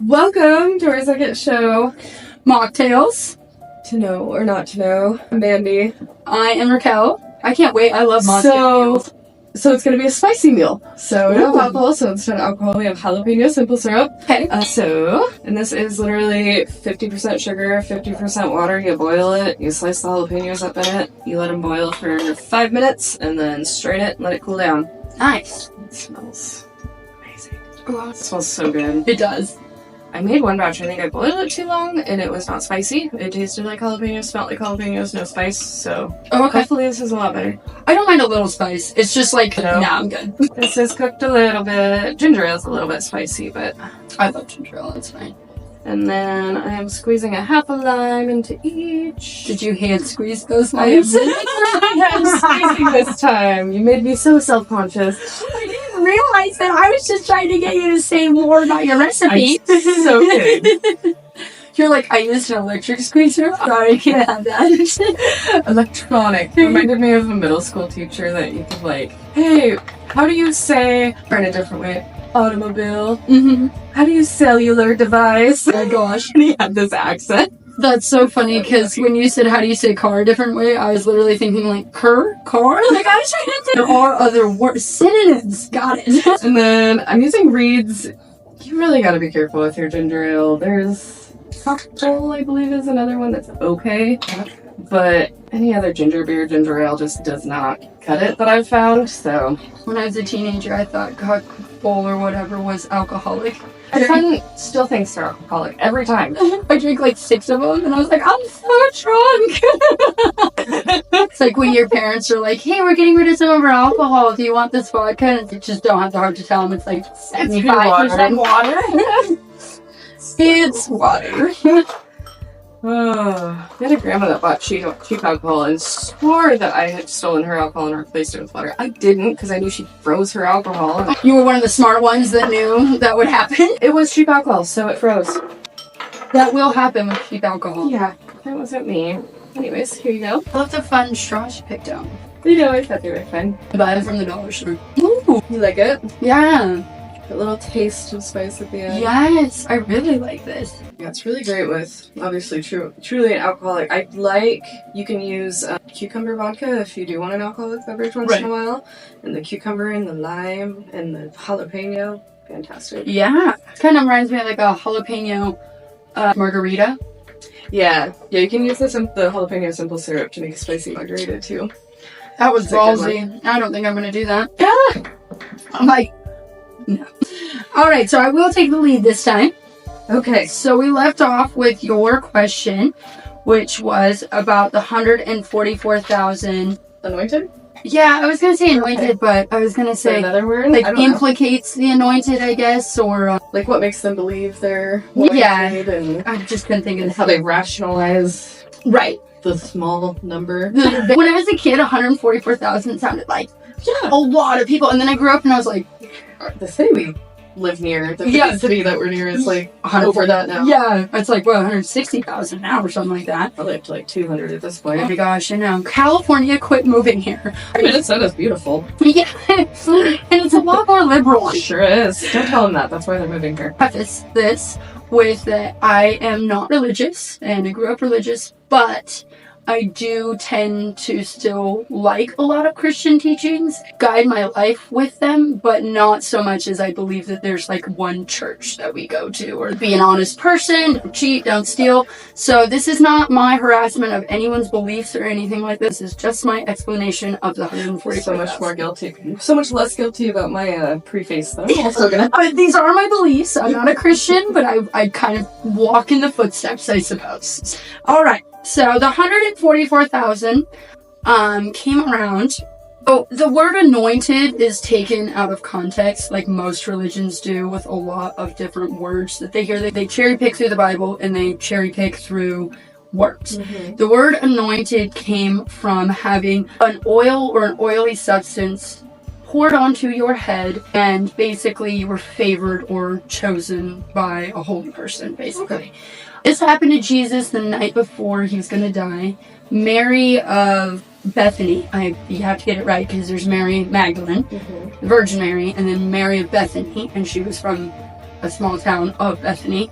Welcome to our second show, Mocktails. To Know or Not to Know. I'm Mandy. I am Raquel. I can't wait. I love mocktails. So it's going to be a spicy meal. So we don't have alcohol, so instead of alcohol, we have jalapeno simple syrup. Okay. And this is literally 50% sugar, 50% water. You boil it, you slice the jalapenos up in it, you let them boil for 5 minutes, and then strain it and let it cool down. Nice. It smells amazing. Oh, It smells so good. it does. I made one batch. I think I boiled it too long, and it was not spicy. It tasted like jalapenos, smelled like jalapenos, no spice. So hopefully this is a lot better. I don't mind a little spice. It's just like, No. nah, I'm good. This is cooked a little bit. Ginger ale is a little bit spicy, but... I love ginger ale. That's fine. And then I am squeezing a half a lime into each. Did you hand squeeze those I am limes? squeezing this time. You made me so self-conscious. I didn't realize that. I was just trying to get you to say more about your recipe. So kidding. You're like, I used an electric squeezer. Sorry, I can't have that. Electronic. Reminded me of a middle school teacher that you could like, hey, how do you say, or in a different way, automobile? Mm-hmm. How do you cellular device? Oh my gosh. And he had this accent. That's so funny because when you said, how do you say car a different way, I was literally thinking like, car? Like, I was trying to think. There are other words, synonyms. Got it. And then I'm using reeds. You really gotta be careful with your ginger ale. There's cocktail, I believe, is another one that's okay. But any other ginger beer, ginger ale just does not cut it that I've found, so. When I was a teenager, I thought Cock Bowl or whatever was alcoholic. My friend still thinks they're alcoholic every time. I drank like 6 of them, and I was like, I'm so drunk. It's like when your parents are like, hey, we're getting rid of some of our alcohol. Do you want this vodka? And you just don't have the heart to tell them it's like 75% water. It's water. I had a grandma that bought cheap alcohol and swore that I had stolen her alcohol and replaced it with water. I didn't, because I knew she froze her alcohol. You were one of the smart ones that knew that would happen. It was cheap alcohol, so it froze. That will happen with cheap alcohol. Yeah, that wasn't me. Anyways, here you go. I love the fun straws you picked out. You know, I thought they were fun. Buy them from the dollar store. Ooh. You like it? Yeah. A little taste of spice at the end. Yes, I really like this. Yeah, it's really great with, obviously, truly an alcoholic. You can use cucumber vodka if you do want an alcoholic beverage once in a while. And the cucumber and the lime and the jalapeno, fantastic. Yeah, it kind of reminds me of like a jalapeno margarita. Yeah, you can use the jalapeno simple syrup to make a spicy margarita too. That was That's a good ballsy. I don't think I'm going to do that. I'm like, no. All right, so I will take the lead this time. Okay. So we left off with your question, which was about the 144,000. Anointed? Yeah, I was going to say anointed, but I was going to say another word? like implicates the anointed, I guess, or like what makes them believe they're anointed, and I just couldn't think of how they rationalize the small number. When I was a kid, 144,000 sounded like a lot of people, and then I grew up and I was like, the city we live near, the city that we're near is like over that now. Yeah, it's like, 160,000 now or something like that. Probably up to like 200 at this point. Oh my gosh, I know. California quit moving here. Minnesota's beautiful. Yeah, and it's a lot more liberal. It sure is. Don't tell them that. That's why they're moving here. Preface this with that I am not religious, and I grew up religious, but I do tend to still like a lot of Christian teachings, guide my life with them, but not so much as I believe that there's like one church that we go to, or be an honest person, don't cheat, don't steal. So this is not my harassment of anyone's beliefs or anything like this. It's just my explanation of the 140. So much more guilty. So much less guilty about my preface, though. I'm also gonna... These are my beliefs. I'm not a Christian, but I kind of walk in the footsteps, I suppose. All right. So the 144,000 came around. Oh, the word anointed is taken out of context, like most religions do, with a lot of different words that they hear. They cherry pick through the Bible and they cherry pick through words. Mm-hmm. The word anointed came from having an oil or an oily substance poured onto your head, and basically you were favored or chosen by a holy person, basically. Okay. This happened to Jesus the night before he was going to die. Mary of Bethany, you have to get it right because there's Mary Magdalene, the Virgin Mary, and then Mary of Bethany, and she was from a small town of Bethany,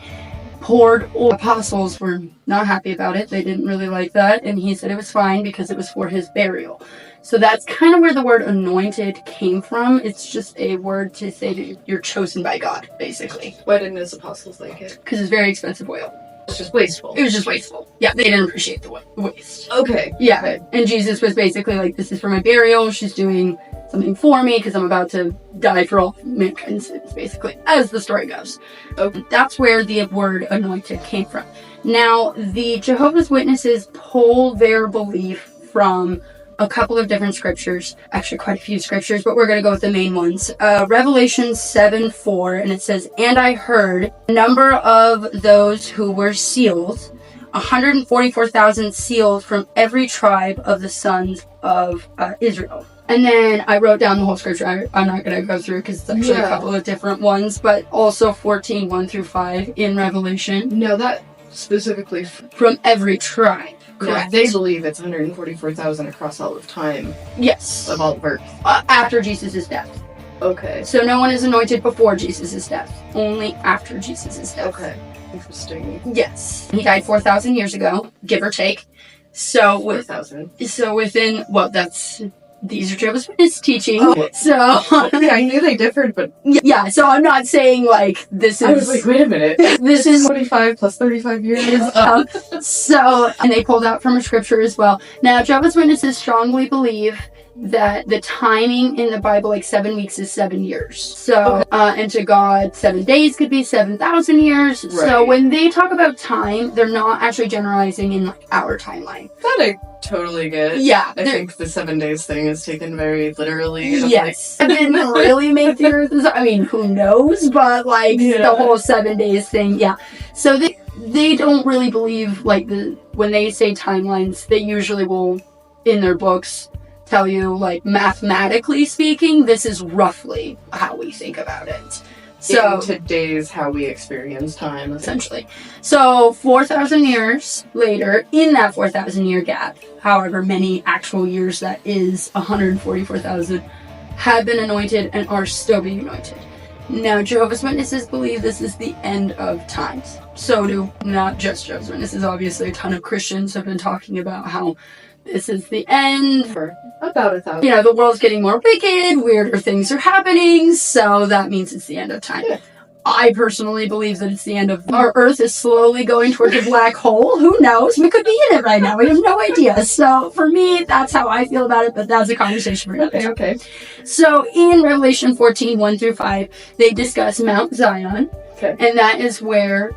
poured oil. Apostles were not happy about it. They didn't really like that. And he said it was fine because it was for his burial. So that's kind of where the word anointed came from. It's just a word to say that you're chosen by God, basically. Why didn't his apostles like it? Because it's very expensive oil. It's just wasteful. It was just wasteful. Yeah, they didn't appreciate the waste. Okay. Yeah, Okay. and Jesus was basically like, this is for my burial. She's doing something for me because I'm about to die for all mankind's sins, basically, as the story goes. Okay. That's where the word anointed came from. Now, the Jehovah's Witnesses pull their belief from a couple of different scriptures, actually quite a few scriptures, but we're going to go with the main ones. Revelation 7:4, and it says, "And I heard the number of those who were sealed, 144,000 sealed from every tribe of the sons of Israel." And then I wrote down the whole scripture. I'm not going to go through because it's actually a couple of different ones, but also 14:1-5 in Revelation. No, that specifically From every tribe. Correct. They believe it's 144,000 across all of time Yes. of all birth. After Jesus' death. Okay. So no one is anointed before Jesus' death. Only after Jesus' death. Okay. Interesting. Yes. He died 4,000 years ago, give or take. So 4,000. within, well, these are Jehovah's Witness teaching. Oh. So Okay, I knew they differed, but yeah, so I'm not saying like this is. I was like, wait a minute. This is 45 plus 35 years. So, and they pulled out from a scripture as well. Now, Jehovah's Witnesses strongly believe that the timing in the Bible, like 7 weeks is 7 years. So, and to God, 7 days could be 7,000 years. Right. So when they talk about time, they're not actually generalizing in like our timeline. That I totally get. Yeah. I think the 7 days thing is taken very literally. Yes. I didn't really make the earth, I mean, who knows, but like the whole 7 days thing, yeah. So they don't really believe, like, when they say timelines, they usually will, in their books, tell you, like, mathematically speaking, this is roughly how we think about it. So in today's how we experience time, essentially. So 4,000 years later, in that 4,000 year gap, however many actual years that is, 144,000 have been anointed and are still being anointed. Now, Jehovah's Witnesses believe this is the end of times. So do not just Jehovah's Witnesses. Obviously, a ton of Christians have been talking about how this is the end. for about 1,000. You know, the world's getting more wicked, weirder things are happening, so that means it's the end of time. Yeah. I personally believe that it's the end of our Earth is slowly going towards a black hole. Who knows? We could be in it right now. We have no idea. So for me, that's how I feel about it, but that's a conversation for another time. Okay. So in Revelation 14:1-5, they discuss Mount Zion, Okay. and that is where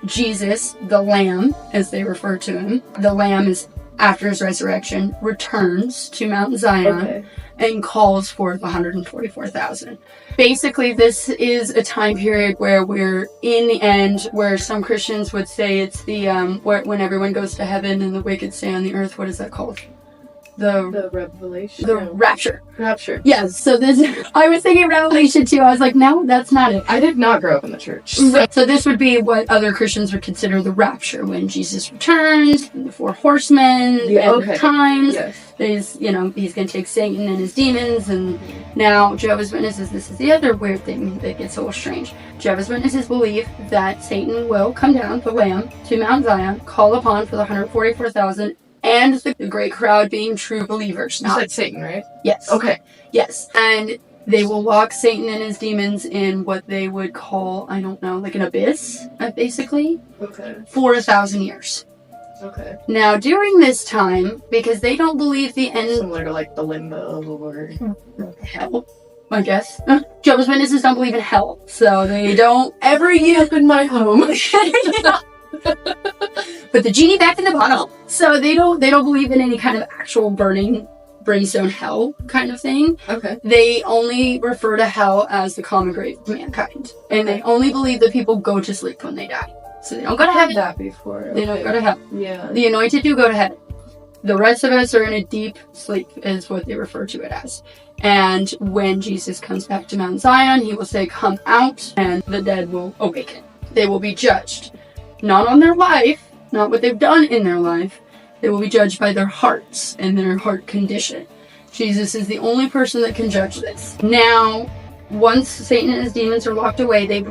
Jesus, the Lamb, as they refer to him, the Lamb is after his resurrection, returns to Mount Zion. Okay. And calls forth 144,000. Basically, this is a time period where we're in the end, where some Christians would say it's the when everyone goes to heaven and the wicked stay on the earth. What is that called? The revelation. rapture. Rapture. Yes. So this, I was thinking Revelation too. I was like, no, that's not it. I did not grow up in the church. So this would be what other Christians would consider the rapture, when Jesus returns, the four horsemen, the end of times. Yes. He's going to take Satan and his demons, and now Jehovah's Witnesses, this is the other weird thing that gets a little strange. Jehovah's Witnesses believe that Satan will come down, the Lamb, to Mount Zion, call upon for the 144,000, and the great crowd being true believers. You said Satan, right? Yes. Okay. Yes. And they will lock Satan and his demons in what they would call, I don't know, like an abyss, basically, Okay. for 1,000 years. Okay. Now, during this time, because they don't believe the end Similar to like the limbo or hell, I guess. Jehovah's Witnesses don't believe in hell, so they don't ever use in my home. put the genie back in the bottle. So they don't believe in any kind of actual burning brimstone hell kind of thing. Okay. They only refer to hell as the common grave of mankind, and they only believe that people go to sleep when they die. So they don't go to I've heaven. had that before. They don't go to hell. Yeah. The anointed do go to heaven. The rest of us are in a deep sleep, is what they refer to it as. And when Jesus comes back to Mount Zion, he will say, "Come out," and the dead will awaken. They will be judged. Not on their life, not what they've done in their life. They will be judged by their hearts and their heart condition. Jesus is the only person that can judge this. Now, once Satan and his demons are locked away, they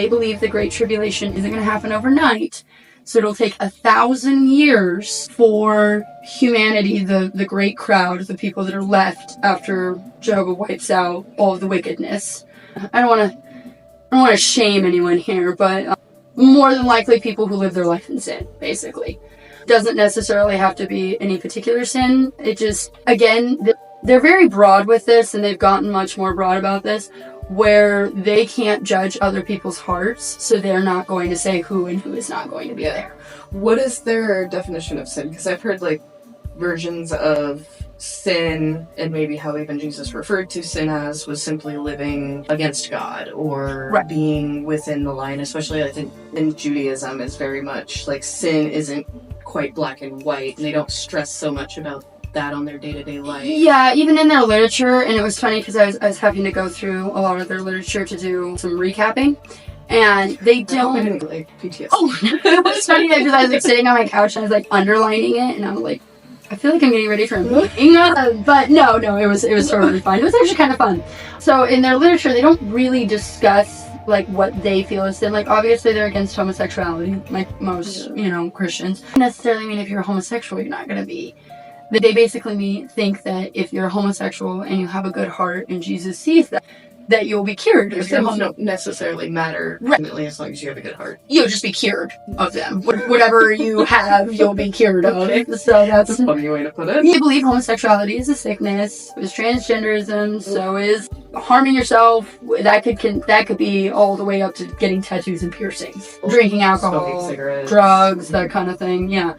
believe the Great Tribulation isn't going to happen overnight. So it'll take 1,000 years for humanity, the great crowd, the people that are left after Jehovah wipes out all of the wickedness. I don't want to shame anyone here, but more than likely people who live their life in sin, basically. Doesn't necessarily have to be any particular sin. It just, again, they're very broad with this, and they've gotten much more broad about this, where they can't judge other people's hearts, so they're not going to say who and who is not going to be there. What is their definition of sin? Because I've heard, like, versions of sin, and maybe how even Jesus referred to sin as, was simply living against God, or being within the line, especially, I think, in Judaism, is very much, like, sin isn't quite black and white, and they don't stress so much about that on their day-to-day life. Yeah, even in their literature, and it was funny because I was having to go through a lot of their literature to do some recapping, and they don't... I didn't like PTSD. Oh, it was funny because I was like sitting on my couch and I was like underlining it, and I was like, I feel like I'm getting ready for a meeting, but no, it was totally fine. It was actually kind of fun. So in their literature, they don't really discuss like what they feel is sin. Like, obviously they're against homosexuality, like most, Christians. Doesn't necessarily mean if you're homosexual, you're not going to be. They basically think that if you're homosexual and you have a good heart and Jesus sees that you'll be cured. Your sins don't necessarily matter, ultimately, as long as you have a good heart. You'll just be cured of them. Whatever you have, you'll be cured of. Okay. So that's a funny way to put it. You believe homosexuality is a sickness, is transgenderism, so is harming yourself. That could be all the way up to getting tattoos and piercings, drinking alcohol, smoking cigarettes, drugs, that kind of thing. Yeah.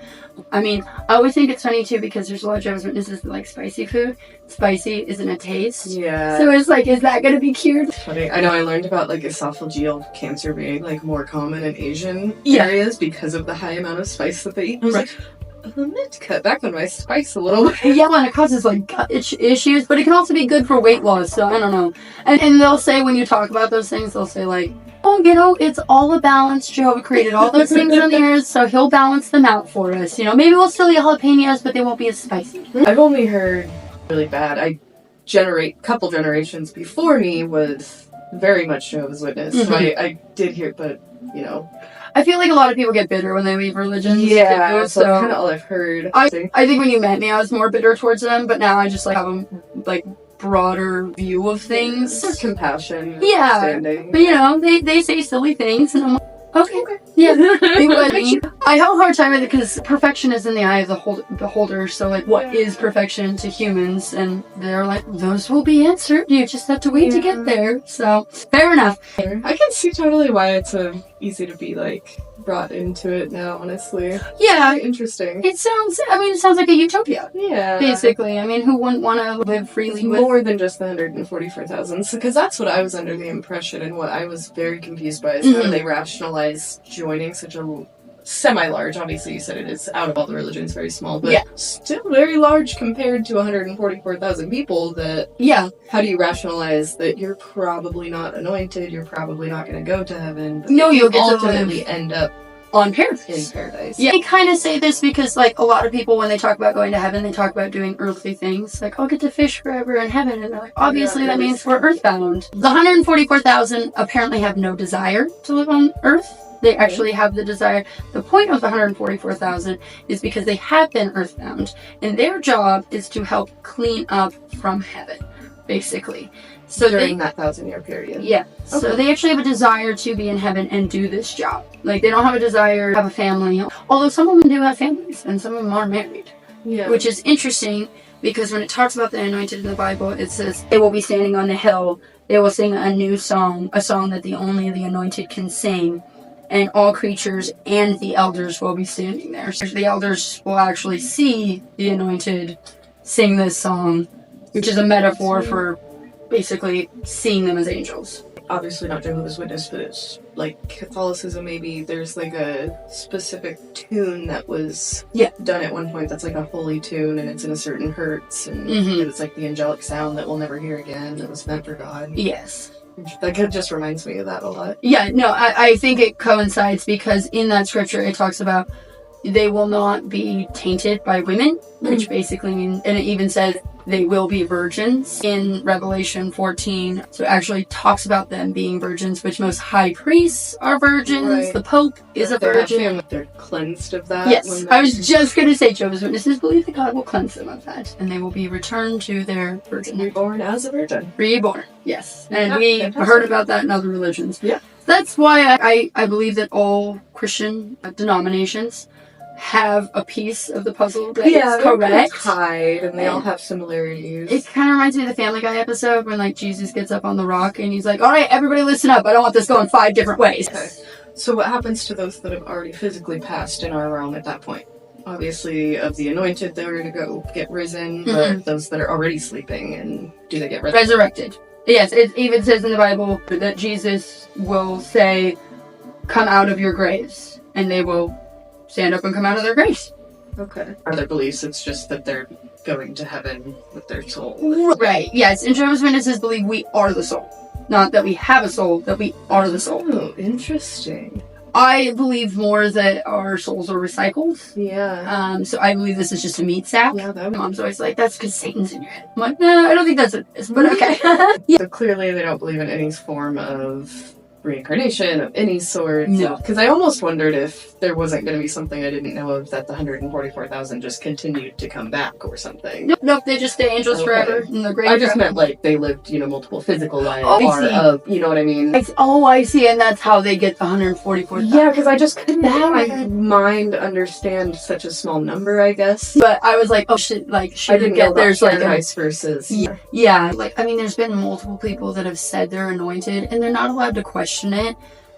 I mean, I always think it's funny too because there's a lot of Jehovah's Witnesses that like spicy food. Spicy isn't a taste. Yeah. So it's like, is that going to be cured? Funny. I know I learned about like esophageal cancer being like more common in Asian Yeah. areas because of the high amount of spice that they eat. I was like, I need to cut back on my spice a little bit. Yeah, and it causes like gut issues, but it can also be good for weight loss, so I don't know. And they'll say, when you talk about those things, they'll say like, oh, it's all a balance. Jehovah created all those things on the earth, so he'll balance them out for us. Maybe we'll still eat jalapeños, but they won't be as spicy. I've only heard really bad. Couple generations before me was very much Jehovah's Witness, so I did hear, but I feel like a lot of people get bitter when they leave religions. Yeah, so that's kind of all I've heard. I think when you met me, I was more bitter towards them, but now I just like have a broader view of things. There's compassion. Yeah, understanding. But they say silly things, and I'm like, okay. Yeah. I have a hard time with it because perfection is in the eye of the beholder. So like, what is perfection to humans? And they're like, those will be answered. You just have to wait to get there. So fair enough. I can see totally why it's easy to be like brought into it now. Honestly, yeah, interesting. It sounds like a utopia. Yeah, basically. I mean, who wouldn't want to live freely with more than just the 144,000? Because that's what I was under the impression, and what I was very confused by is how they rationalize joining such a semi-large. Obviously, you said it is out of all the religions very small, but still very large compared to 144,000 people. How do you rationalize that you're probably not anointed? You're probably not going to go to heaven. No, you'll get to ultimately end up on paradise. In paradise. Yeah, they kind of say this because, like, a lot of people, when they talk about going to heaven, they talk about doing earthly things. Like, I'll get to fish forever in heaven. And they're like, obviously that means we're earthbound. The 144,000 apparently have no desire to live on earth. They actually have the desire. The point of the 144,000 is because they have been earthbound, and their job is to help clean up from heaven, basically. So during that 1,000-year period. Yeah. Okay. So they actually have a desire to be in heaven and do this job. Like, they don't have a desire to have a family. Although some of them do have families, and some of them are married. Yeah. Which is interesting, because when it talks about the anointed in the Bible, it says, they will be standing on the hill. They will sing a new song, a song that only the anointed can sing. And all creatures and the elders will be standing there. So the elders will actually see the anointed sing this song, which is a metaphor for basically seeing them as angels. Obviously not Jehovah's Witness, but it's like Catholicism. Maybe there's like a specific tune that was done at one point that's like a holy tune, and it's in a certain hertz, and it's like the angelic sound that we'll never hear again, that was meant for God. Yes. That just reminds me of that a lot. Yeah, no, I think it coincides because in that scripture it talks about they will not be tainted by women, which basically means, and it even says they will be virgins in Revelation 14. So it actually talks about them being virgins, which most high priests are virgins. Right. The Pope is a virgin. They're cleansed of that. Yes, I was just going to say Jehovah's Witnesses believe that God will cleanse them of that, and they will be returned to their virgin. Reborn as a virgin. Reborn, yes. And Yeah, we fantastic. heard about that in other religions. Yeah. That's why I believe that all Christian denominations have a piece of the puzzle that is correct. Tied, and they all have similarities. It kind of reminds me of the Family Guy episode when, like, Jesus gets up on the rock and he's like, all right, everybody listen up. I don't want this going 5 different ways. Okay. So what happens to those that have already physically passed in our realm at that point? Obviously, of the anointed, they're going to go get risen, but those that are already sleeping, and do they get Resurrected. Yes, it even says in the Bible that Jesus will say, come out of your graves, and they will stand up and come out of their graves. Okay. Are their beliefs, it's just that they're going to heaven with their soul. Right, yes, and Jehovah's Witnesses believe we are the soul. Not that we have a soul, that we are the soul. Oh, interesting. I believe more that our souls are recycled. Yeah. So I believe this is just a meat sack. Yeah, that My mom's always like, that's because Satan's in your head. I'm like, no, I don't think that's what it is, but okay. Yeah. So clearly they don't believe in any form of reincarnation of any sort. No. Because I almost wondered if there wasn't going to be something I didn't know of, that the 144,000 just continued to come back or something. Nope, they just stay angels Okay. forever in the grave. I just meant like they lived, multiple physical lives. Oh, I see. Of, you know what I mean? I see, and that's how they get the 144,000. Yeah, because I just couldn't have my mind understand such a small number, I guess. But I was like, oh shit, like, I should didn't get know there's about like a paradise versus... Yeah, like, I mean, there's been multiple people that have said they're anointed, and they're not allowed to question it.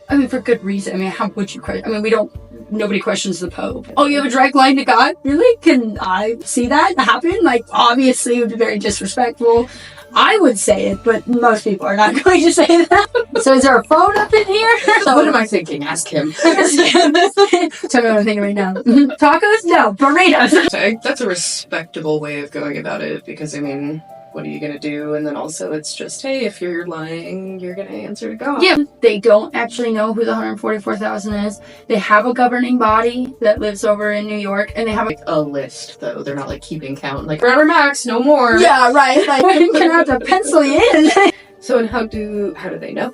I mean, for good reason. I mean, how would you question? I mean, nobody questions the Pope. Oh, you have a direct line to God? Really? Can I see that happen? Like, obviously, it would be very disrespectful. I would say it, but most people are not going to say that. So is there a phone up in here? What am I thinking? Ask him. Tell me what I'm thinking right now. Tacos? No. Burritos. That's a respectable way of going about it, because, I mean... what are you going to do? And then also it's just, hey, if you're lying, you're going to answer to God. Yeah, they don't actually know who the 144,000 is. They have a governing body that lives over in New York, and they have Like a list, though. They're not like keeping count. Like, forever max, no more. Yeah, right. Like, you're going to have to pencil you in. So, and how do they know?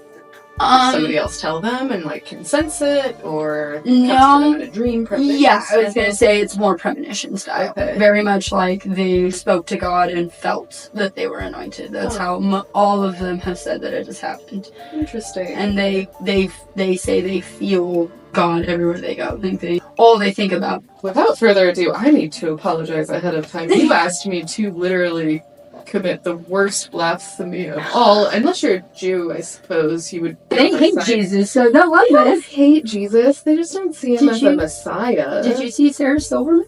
Somebody else tell them and like can sense it, or comes to them in a dream? Yeah, I was gonna say it's more premonition style. Okay. Very much like they spoke to God and felt that they were anointed. That's how all of them have said that it has happened. Interesting. And they say they feel God everywhere they go. All they think about. Without further ado, I need to apologize ahead of time. You asked me to literally commit the worst blasphemy of all. Unless you're a Jew, I suppose you would. They hate Jesus, so no They wonder. don't hate Jesus. They just don't see him as a messiah. Did you see Sarah Silverman?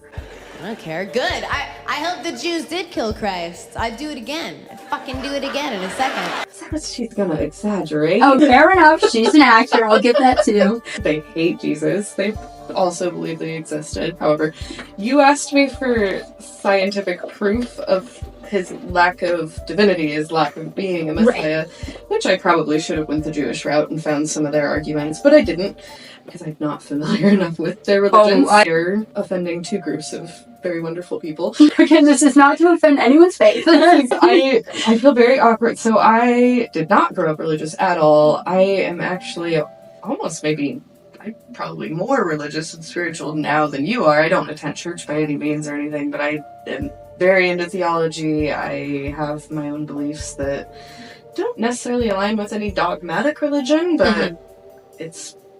I don't care. Good. I hope the Jews did kill Christ. I'd do it again. I'd fucking do it again in a second. She's gonna exaggerate. Oh, fair enough. She's an actor. I'll give that too. They hate Jesus. They also believe that he existed. However, you asked me for scientific proof of his lack of divinity, his lack of being a messiah, which I probably should have went the Jewish route and found some of their arguments, but I didn't, because I'm not familiar enough with their religions. You're offending two groups of very wonderful people. Again, this is not to offend anyone's faith. I feel very awkward. So I did not grow up religious at all. I am actually almost maybe... I'm probably more religious and spiritual now than you are. I don't attend church by any means or anything, but I am very into theology. I have my own beliefs that don't necessarily align with any dogmatic religion, but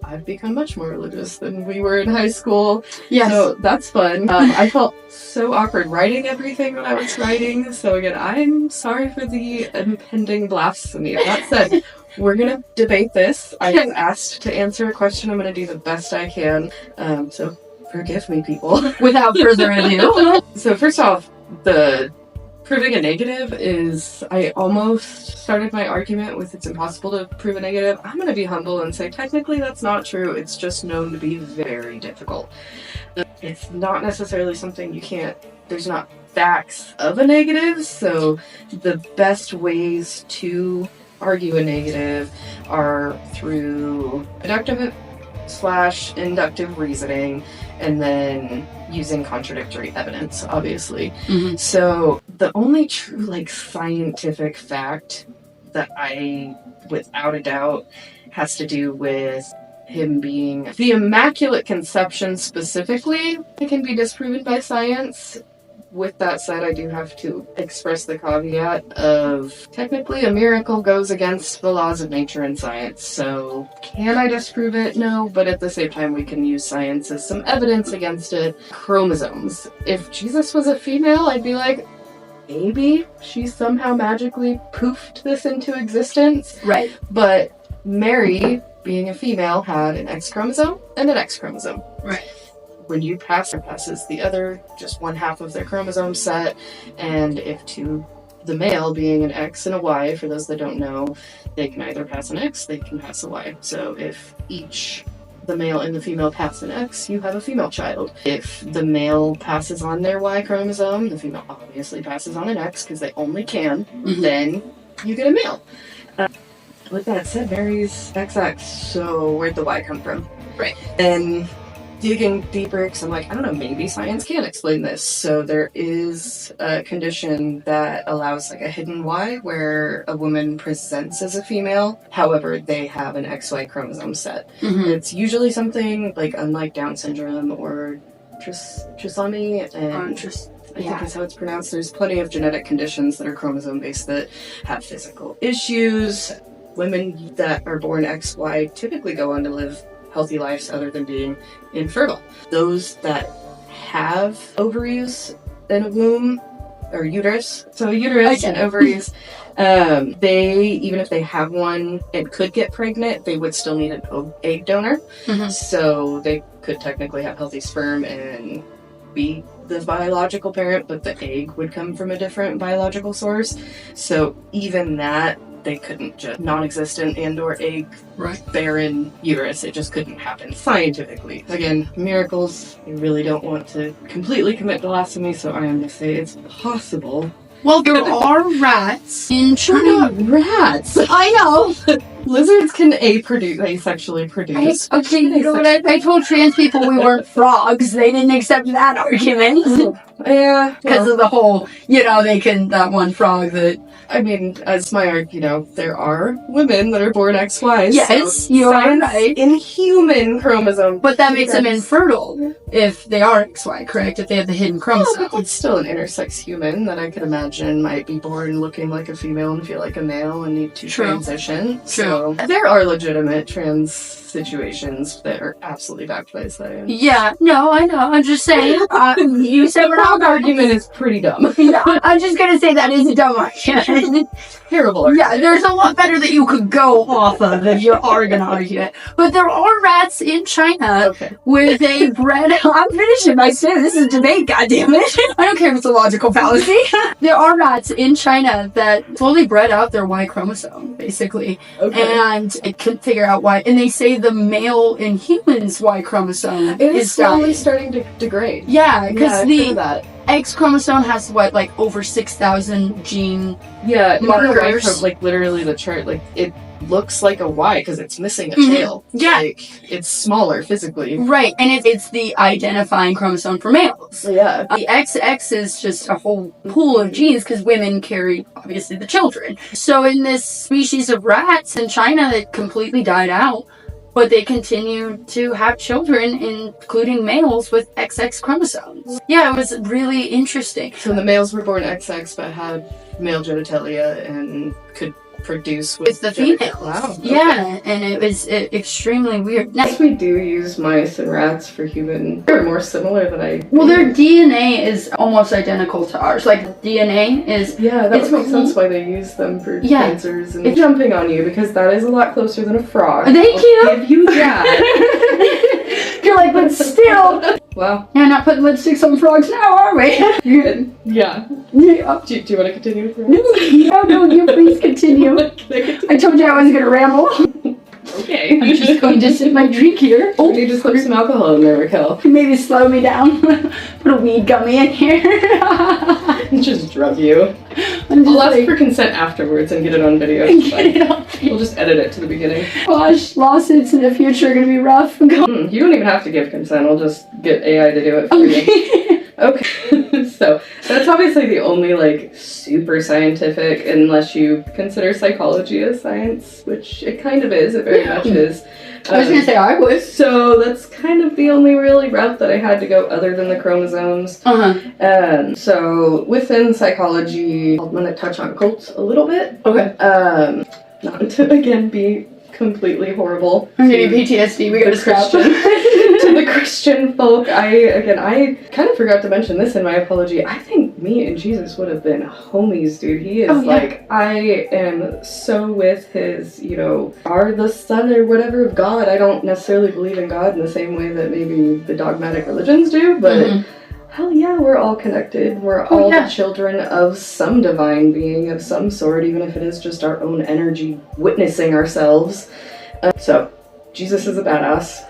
I've become much more religious than we were in high school. Yes. So that's fun. I felt so awkward writing everything when I was writing. So again, I'm sorry for the impending blasphemy. That said, we're going to debate this. I was asked to answer a question. I'm going to do the best I can. So forgive me, people. Without further ado. So first off, the proving a negative is, I almost started my argument with it's impossible to prove a negative. I'm going to be humble and say technically that's not true. It's just known to be very difficult. It's not necessarily something you can't, there's not facts of a negative, so the best ways to argue a negative are through deductive / inductive reasoning, and then using contradictory evidence, obviously. Mm-hmm. So the only true, like, scientific fact that I, without a doubt, has to do with him being the Immaculate Conception specifically. It can be disproven by science. With that said, I do have to express the caveat of technically a miracle goes against the laws of nature and science. So can I disprove it? No, but at the same time we can use science as some evidence against it. Chromosomes. If Jesus was a female, I'd be like, maybe she somehow magically poofed this into existence. Right. But Mary, being a female, had an X chromosome and an X chromosome. Right. When you passes the other, just one half of their chromosome set, and if to the male being an X and a Y, for those that don't know, they can either pass an X, they can pass a Y. So if each, the male and the female, pass an X, you have a female child. If the male passes on their Y chromosome, the female obviously passes on an X, because they only can, then you get a male. With that said, Mary's XX, so where'd the Y come from? Right. And digging deeper, because I'm like, I don't know, maybe science can explain this. So there is a condition that allows like a hidden Y, where a woman presents as a female, however, they have an XY chromosome set. It's usually something like unlike Down syndrome or trisomy, and I think is how it's pronounced. There's plenty of genetic conditions that are chromosome-based that have physical issues. Women that are born XY typically go on to live healthy lives other than being infertile. Those that have ovaries and a womb, or uterus, so uterus and ovaries, they, even if they have one and could get pregnant, they would still need an egg donor. So they could technically have healthy sperm and be the biological parent, but the egg would come from a different biological source. So even that, they couldn't just non-existent and or egg barren uterus. It just couldn't happen scientifically. Again, miracles, I really don't want to completely commit blasphemy, so I am going to say it's possible. Well, there are rats in China. Rats! I know! Lizards can asexually produce. Okay, you know what? I told trans people we weren't frogs. They didn't accept that argument. Yeah. Because of the whole, that one frog that... I mean, as my there are women that are born XY. Yes, you are right. In human chromosome. But that makes them infertile if they are XY, correct? If they have the hidden chromosome. But it's still an intersex human that I could imagine might be born looking like a female and feel like a male and need to transition. So there are legitimate trans situations that are absolutely backed by science. Yeah, no, I know. I'm just saying. You said we're not argument is pretty dumb. I'm just gonna say that is a dumb argument. Terrible argument. Yeah, there's a lot better that you could go off of if you are gonna argue it. But there are rats in China where they bred. I'm finishing my story. This is debate, goddammit. I don't care if it's a logical fallacy. There are rats in China that slowly bred out their Y chromosome, basically. And it couldn't figure out why. And they say the male in humans' Y chromosome is slowly starting to degrade. Yeah, because the X chromosome has over 6,000 gene markers. Literally the chart, it looks like a Y because it's missing a tail. Yeah, it's smaller physically. Right, and it's the identifying chromosome for males. Yeah, the XX is just a whole pool of genes because women carry obviously the children. So in this species of rats in China, it completely died out. But they continue to have children, including males, with XX chromosomes. Yeah, it was really interesting. So the males were born XX but had male genitalia and could produce with the females. Wow. Yeah, and it was extremely weird. Yes, we do use mice and rats for human. They're more similar than I... Well, their DNA is almost identical to ours. DNA is... Yeah, that makes sense why they use them for cancers and jumping on you, because that is a lot closer than a frog. Thank you! Give you that. You're like, but still... Wow. We're not putting lipsticks on frogs now, are we? Good. Yeah. Do you want to continue with No, you please continue. I told you I wasn't going to ramble. Okay. Okay. I'm just going to sip my drink here. Oh, you just put some alcohol in there, Raquel. Maybe slow me down. Put a weed gummy in here. Just drug you. I'm just I'll ask like, for consent afterwards and get it on video. get it up. We'll just edit it to the beginning. Gosh, lawsuits in the future are gonna be rough. You don't even have to give consent. I'll just get AI to do it for you. Okay. So that's obviously the only like super scientific, unless you consider psychology as science, which it kind of is. It very much is. I was gonna say I would. So that's kind of the only really route that I had to go other than the chromosomes. So within psychology, I'm going to touch on cults a little bit. Okay. Not to, again, be completely horrible. I'm getting PTSD. We gotta stop. To the Christian folk, I kind of forgot to mention this in my apology. I think me and Jesus would have been homies, dude. He is I am so with his, are the son or whatever of God. I don't necessarily believe in God in the same way that maybe the dogmatic religions do, but hell yeah, we're all connected. We're all the children of some divine being of some sort, even if it is just our own energy witnessing ourselves. So, Jesus is a badass.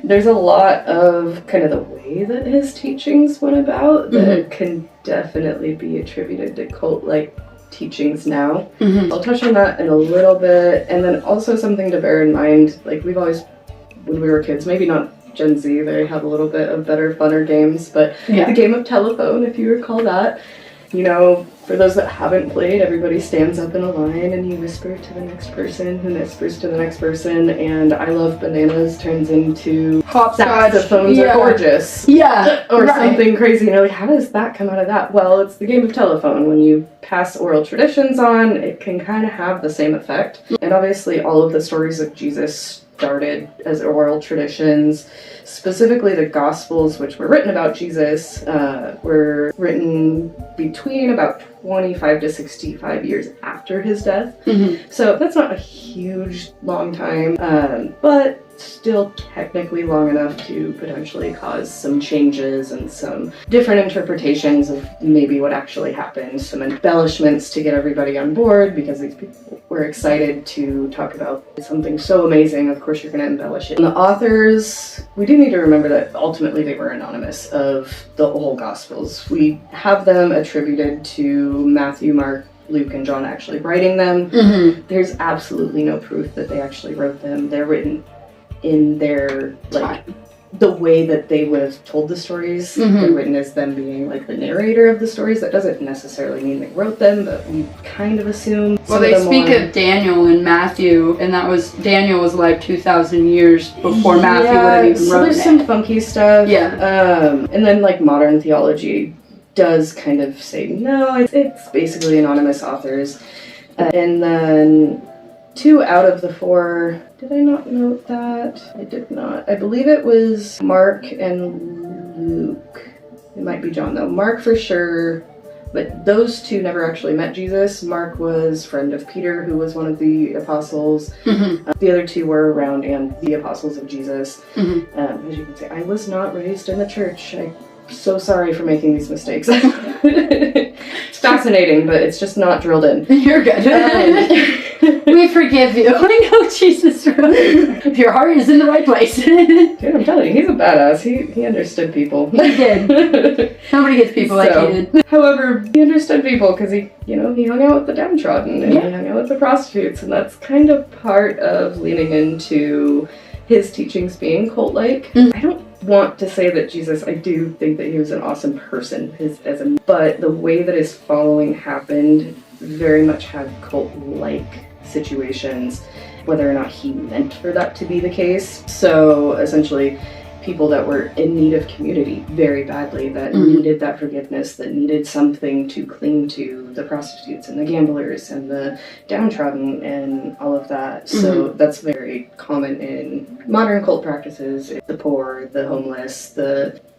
There's a lot of kind of the way that his teachings went about that can definitely be attributed to cult-like teachings now. I'll touch on that in a little bit, and then also something to bear in mind, like we've always, when we were kids, maybe not Gen Z, they have a little bit of better, funner games, but the game of telephone, if you recall that, for those that haven't played, everybody stands up in a line and you whisper to the next person who whispers to the next person, and I Love Bananas turns into saxophones are gorgeous. Yeah. Or something crazy, like, how does that come out of that? Well, it's the game of telephone. When you pass oral traditions on, it can kind of have the same effect. And obviously all of the stories of Jesus started as oral traditions. Specifically the Gospels, which were written about Jesus, were written between about 25 to 65 years after his death. So that's not a huge long time, but still technically long enough to potentially cause some changes and some different interpretations of maybe what actually happened, some embellishments to get everybody on board, because these people were excited to talk about something so amazing. Of course you're going to embellish it. And the authors, we do need to remember that ultimately they were anonymous of the whole Gospels. We have them attributed to Matthew, Mark, Luke, and John actually writing them. There's absolutely no proof that they actually wrote them. They're written in their, the way that they would have told the stories. They're written as them being, the narrator of the stories. That doesn't necessarily mean they wrote them, but we kind of assume. Well, they speak of Daniel in Matthew, and Daniel was 2,000 years before Matthew would have even wrote it. There's some funky stuff. And then, modern theology does kind of say, no, it's basically anonymous authors. And then 2 out of the 4, did I not note that? I did not. I believe it was Mark and Luke. It might be John though. Mark for sure, but those 2 never actually met Jesus. Mark was friend of Peter, who was one of the apostles. The other 2 were around and the apostles of Jesus. As you can see, I was not raised in the church. I'm so sorry for making these mistakes. It's fascinating, but it's just not drilled in. You're good. We forgive you. I know, Jesus. If your heart is in the right place. Dude, I'm telling you, he's a badass. He understood people. He did. Nobody gets people like he did. However, he understood people because he hung out with the downtrodden and he hung out with the prostitutes, and that's kind of part of leaning into his teachings being cult-like. I don't want to say that Jesus, I do think that he was an awesome person, but the way that his following happened very much had cult-like situations, whether or not he meant for that to be the case. So essentially, people that were in need of community very badly, that needed that forgiveness, that needed something to cling to, the prostitutes and the gamblers and the downtrodden and all of that. So that's very common in modern cult practices. The poor, the homeless,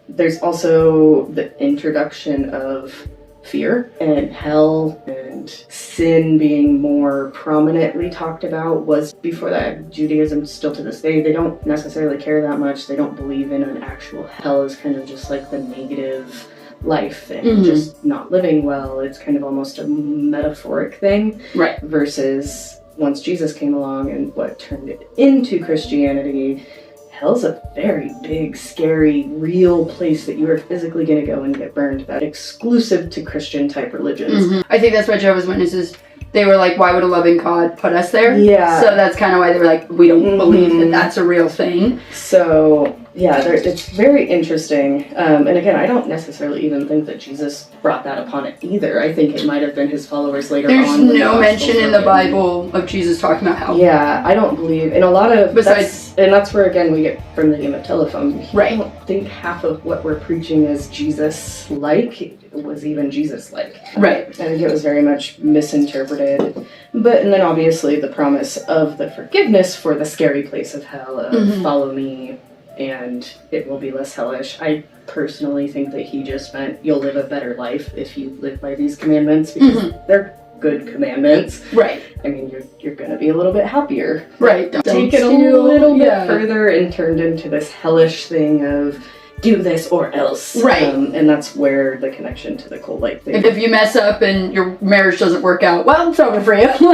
there's also the introduction of fear and hell and sin being more prominently talked about. Was before that. Judaism, still to this day, they don't necessarily care that much. They don't believe in an actual hell as kind of just the negative life and just not living well. It's kind of almost a metaphoric thing, right? Versus once Jesus came along and what turned it into Christianity, hell's a very big, scary, real place that you are physically going to go and get burned. That exclusive to Christian type religions. Mm-hmm. I think that's why Jehovah's Witnesses, they were like, why would a loving God put us there? Yeah. So that's kind of why they were like, we don't believe that that's a real thing. So, yeah, it's very interesting. And again, I don't necessarily even think that Jesus brought that upon it either. I think it might have been his followers later on. There's no mention in the Bible of Jesus talking about hell. Yeah, I don't believe in a lot of Besides, that's where again we get from the game of telephone. Right. I don't think half of what we're preaching is Jesus like was even Jesus like. Right. I think it was very much misinterpreted. But and then obviously the promise of the forgiveness for the scary place of hell of follow me and it will be less hellish. I personally think that he just meant you'll live a better life if you live by these commandments because they're good commandments. Right. I mean, you're going to be a little bit happier. Right. Take it a little bit further and turned into this hellish thing of do this or else. Right. And that's where the connection to the cult-like thing. If you mess up and your marriage doesn't work out, well, it's over for you. Stole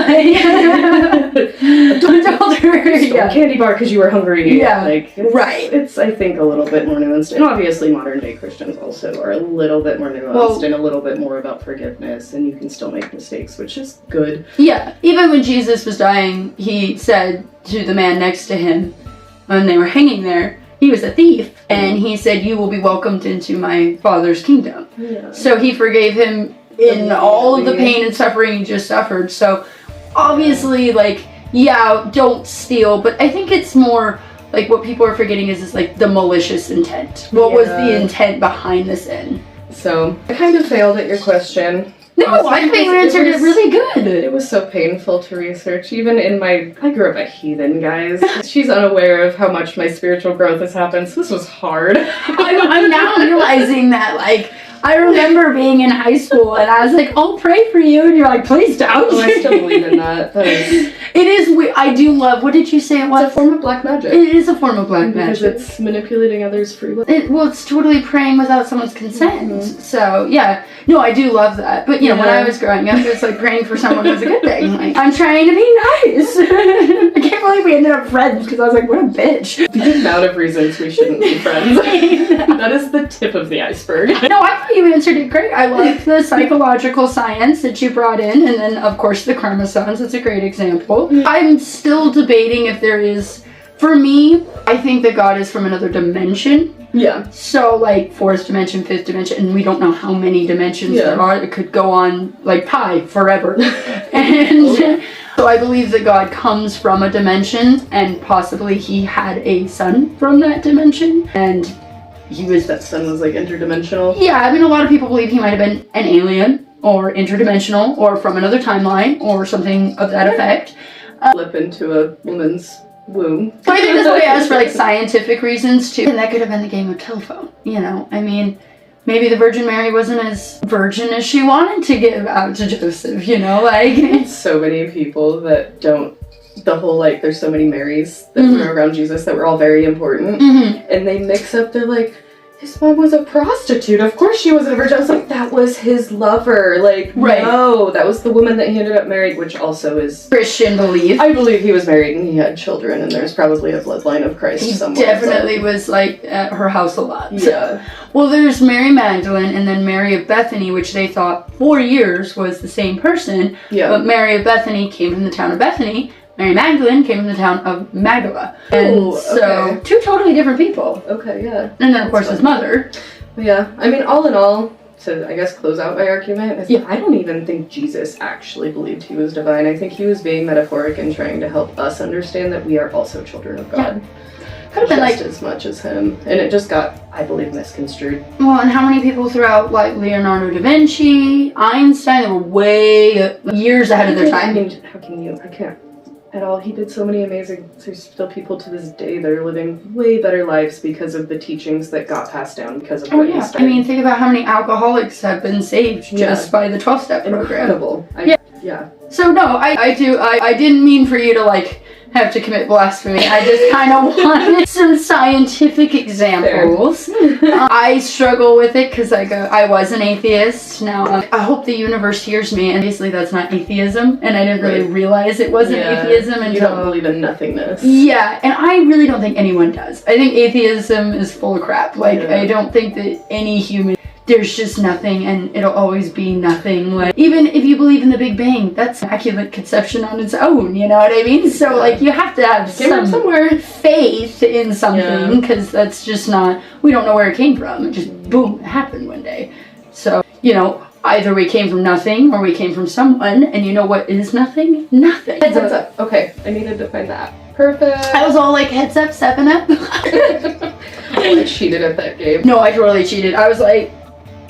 a candy bar because you were hungry. Yeah. It's I think a little bit more nuanced, and obviously modern day Christians also are a little bit more nuanced and a little bit more about forgiveness, and you can still make mistakes, which is good. Yeah. Even when Jesus was dying, he said to the man next to him when they were hanging there, he was a thief, and he said, you will be welcomed into my Father's kingdom. Yeah. So he forgave him in all of the pain and suffering he just suffered. So obviously, don't steal, but I think it's more like what people are forgetting is like the malicious intent. What was the intent behind the sin? So I kind of failed at your question. No, I think you answered it really good. It was so painful to research. Even I grew up a heathen, guys. She's unaware of how much my spiritual growth has happened, so this was hard. I'm now realizing that, I remember being in high school and I was like, I'll pray for you. And you're like, please don't. Oh, I still believe in that. It is weird. I do love, what did you say it was? It's a form of black magic. It is a form of black magic. Because it's manipulating others' free will. It's totally praying without someone's consent. So, yeah. No, I do love that. But, when I was growing up, it's like praying for someone was a good thing. Like, I'm trying to be nice. I can't believe we ended up friends because I was like, what a bitch. The amount of reasons we shouldn't be friends. That is the tip of the iceberg. No, I thought you answered it great. I love the psychological science that you brought in, and then of course the chromosomes. It's a great example. I'm still debating if there is, for me, I think that God is from another dimension. Yeah. So fourth dimension, fifth dimension, and we don't know how many dimensions there are. It could go on like pi forever. And so I believe that God comes from a dimension, and possibly he had a son from that dimension, and that son was interdimensional. Yeah, I mean, a lot of people believe he might have been an alien or interdimensional or from another timeline or something of that effect. Flip into a woman's womb. So I think that's what I asked for scientific reasons too. And that could have been the game of telephone. I mean, maybe the Virgin Mary wasn't as virgin as she wanted to give out to Joseph. So many people that don't. The whole there's so many Marys that were around Jesus that were all very important, and they mix up. They're like, his mom was a prostitute. Of course she wasn't a virgin. I was like, that was his lover. No, that was the woman that he ended up married, which also is Christian belief. I believe he was married and he had children, and there's probably a bloodline of Christ he somewhere. Definitely was at her house a lot. Yeah. Well, there's Mary Magdalene and then Mary of Bethany, which they thought for years was the same person. Yeah. But Mary of Bethany came from the town of Bethany. Mary Magdalene came from the town of Magdala. And so, two totally different people. Okay, yeah. And then, of course, his mother. Yeah, I mean, all in all, to, I guess, close out my argument, I don't even think Jesus actually believed he was divine. I think he was being metaphoric and trying to help us understand that we are also children of God. Yeah. Could have been just as much as him. And it just got, I believe, misconstrued. Well, and how many people throughout, Leonardo da Vinci, Einstein, they were way years ahead of their time. I mean, how can you? I can't. At all. He did so many amazing. There's still people to this day that are living way better lives because of the teachings that got passed down because of what he started. I mean, think about how many alcoholics have been saved just by the 12-step program. Incredible. Yeah. So no, I didn't mean for you to have to commit blasphemy. I just kind of wanted some scientific examples. I struggle with it because I was an atheist. Now, I hope the universe hears me, and basically that's not atheism, and I didn't really realize it wasn't atheism until... You don't believe in nothingness. Yeah, and I really don't think anyone does. I think atheism is full of crap. Like, I don't think that any human... There's just nothing, and it'll always be nothing. Like, even if you believe in the Big Bang, that's immaculate conception on its own, you know what I mean? So, like, you have to have somewhere faith in something, because that's just not, we don't know where it came from. It just, boom, it happened one day. So, you know, either we came from nothing, or we came from someone, and you know what is nothing? Nothing. Heads up. Okay, I needed to find that. Perfect. I was all like, heads up, 7-up. I cheated at that game. No, I totally cheated. I was like,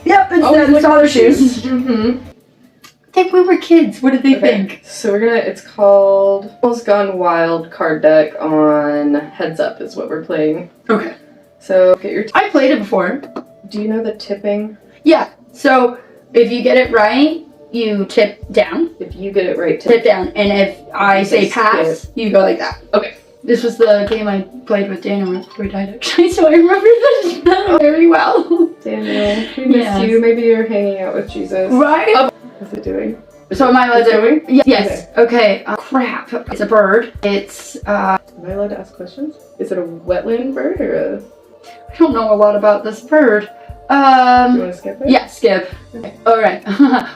yep, it's all their shoes. Mm-hmm. I think we were kids. What did they think? So it's called Almost Gone Wild card deck on Heads Up is what we're playing. Okay. So get your... I played it before. Do you know the tipping? Yeah. So if you get it right, you tip down. If you get it right, tip down. And if I say pass, you go like that. Okay. This was the game I played with Daniel before he died, actually, so I remember this very well. Daniel, we miss you. Maybe you're hanging out with Jesus. Right? What's it doing? So am I allowed to... Yes. Okay. Crap. It's a bird. It's, Am I allowed to ask questions? Is it a wetland bird or a... I don't know a lot about this bird. Do you want to skip it? Yeah, skip. Okay. Alright.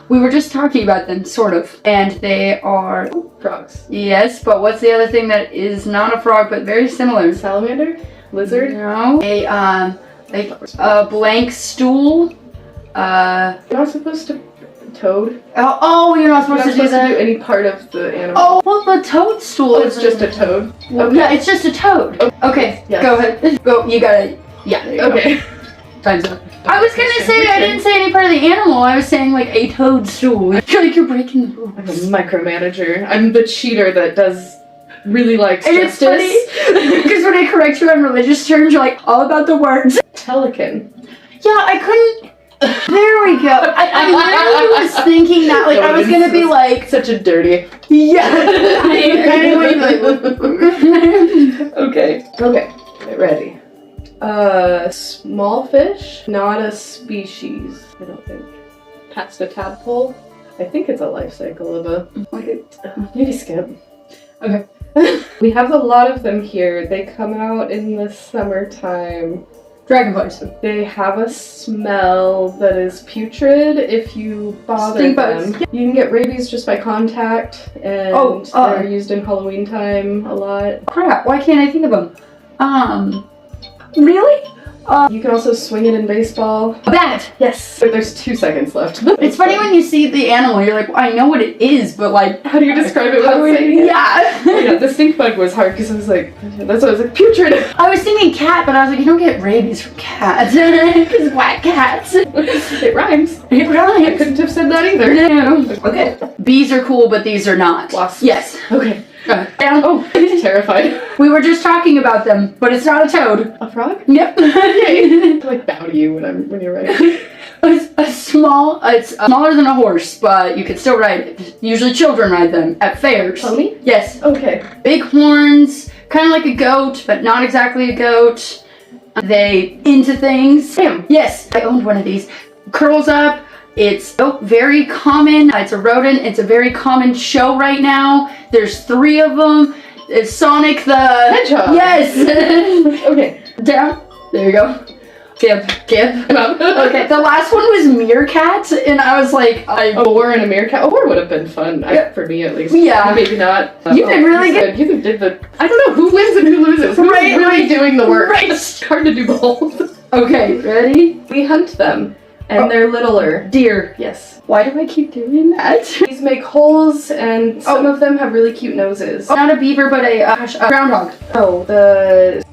We were just talking about them, sort of. And they are... Frogs. Yes, but what's the other thing that is not a frog, but very similar? Salamander? Lizard? No. A blank stool. You're not supposed to... Toad? Oh, you're not supposed to do that? Do any part of the animal. Oh, well, the toadstool is just a toad? Okay. Yeah, it's just a toad. Okay, yes. Go ahead. Go, you gotta... Yeah, there you go. Time's up. I was gonna say, I didn't say any part of the animal. I was saying, like, a toadstool. I feel like you're breaking the rules. I'm a micromanager. I'm the cheater that really likes justice. It's funny, because when I correct you on religious terms, you're like, all about the words. Pelican. Yeah, I couldn't... There we go. I literally was thinking that, like, I was gonna be like... Such a dirty... Yeah. Okay. Ready. Small fish, not a species, I don't think. Past a tadpole. I think it's a life cycle of a... maybe skip. Okay. We have a lot of them here. They come out in the summertime. Dragonflies. They have a smell that is putrid if you bother them. You can get rabies just by contact, and they're used in Halloween time a lot. Crap, why can't I think of them? Really? You can also swing it in baseball. A bat! Yes. But there's 2 seconds left. It's funny when you see the animal, you're like, well, I know what it is, but like... How do you describe it without saying it? Yeah! Yeah, the stink bug was hard because I was like, that's what I was like, putrid! I was thinking cat, but I was like, you don't get rabies from cats. Because black cats. It rhymes. It rhymes. I couldn't have said that either. No. Okay. Bees are cool, but these are not. Wasps. Yes. Okay. Oh, I'm terrified. We were just talking about them, but it's not a toad. A frog? Yep. Okay. I like bow to you when you're right. It's smaller than a horse, but you can still ride it. Usually children ride them at fairs. Pony? Yes. Okay. Big horns, kind of like a goat, but not exactly a goat. They into things. Damn. Yes, I owned one of these. Curls up. It's very common. It's a rodent. It's a very common show right now. There's 3 of them. It's Sonic the Hedgehog. Yes. Okay. Down. There you go. Skip. Okay. The last one was meerkat, and I was like, a boar and a meerkat. A boar would have been fun for me at least. Yeah. Maybe not. You did really good. You did the. I don't know who wins and who loses. Who's really doing the work? Right. It's hard to do both. Okay. Ready? We hunt them. And they're littler. Deer. Yes. Why do I keep doing that? These make holes, and some of them have really cute noses. Not a beaver, but a groundhog. Oh,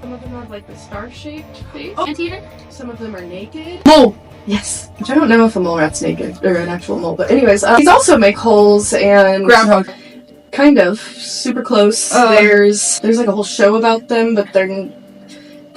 some of them have like the star-shaped face. Anteater? Some of them are naked. Mole. Yes. Which I don't know if a mole rat's naked, or an actual mole, but anyways, these also make holes and... Groundhog. Kind of. Super close. There's like a whole show about them, but they're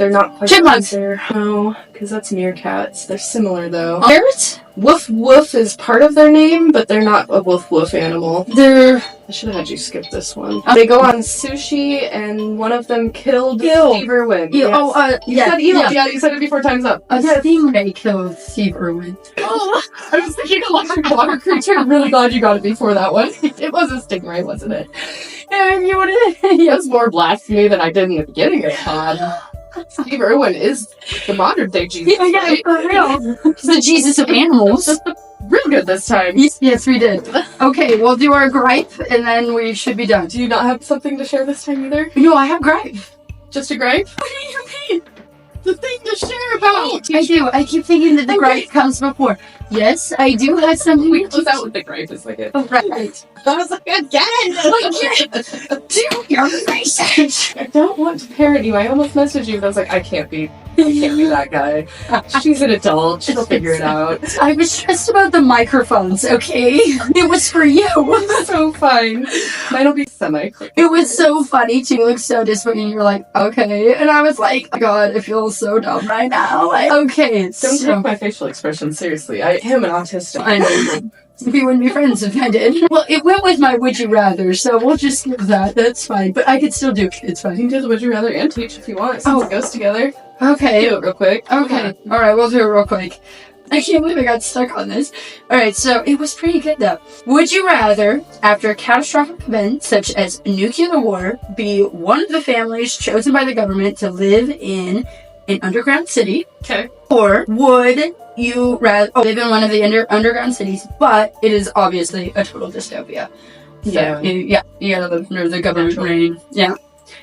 not quite... Chipmunks! No, because that's meerkats. They're similar, though. Ferrets? Woof woof is part of their name, but they're not a woof woof animal. They're should have had you skip this one. They go on sushi, and one of them killed Steve Irwin. You said evil. Yeah, you said it before time's up. A stingray killed Steve Irwin. Oh, I was thinking electric water creature. I'm really glad you got it before that one. It was a stingray, wasn't it? Yeah, you would have. It was more blasphemy than I did in the beginning of the pod. Steve Irwin is the modern day Jesus. Yeah, for real. He's the Jesus of animals. Real good this time. Yes, we did. Okay, we'll do our gripe, and then we should be done. Do you not have something to share this time either? No, I have gripe. Just a gripe? What do you mean? The thing to share about. I do. I keep thinking that the gripe comes before. Yes, I do have something. We close out with the gripe. It's like Oh, right. I was like, again! Do your research. I don't want to parent you. I almost messaged you, but I was like, I can't be that guy. She's an adult. She'll figure it out. I was stressed about the microphones, okay? It was for you. So fine. Mine'll be semi-clear. It was so funny, too. You looked so disappointed. You were like, okay. And I was like, oh God, I feel so dumb right now. Like, okay. Don't take my facial expression seriously. I am an autistic. I know. We wouldn't be friends if I did. Well, it went with my would you rather, so we'll just skip that. That's fine. But I could still do it. It's You fine. can do the would you rather and teach if you want, since it goes together. Okay. Do it real quick. Okay. Alright, we'll do it real quick. I can't believe I got stuck on this. Alright, so it was pretty good though. Would you rather, after a catastrophic event such as nuclear war, be one of the families chosen by the government to live in an underground city? Okay. Or would you rather live in one of the underground cities, but it is obviously a total dystopia? So, Yeah. You gotta live under the government reign. Yeah.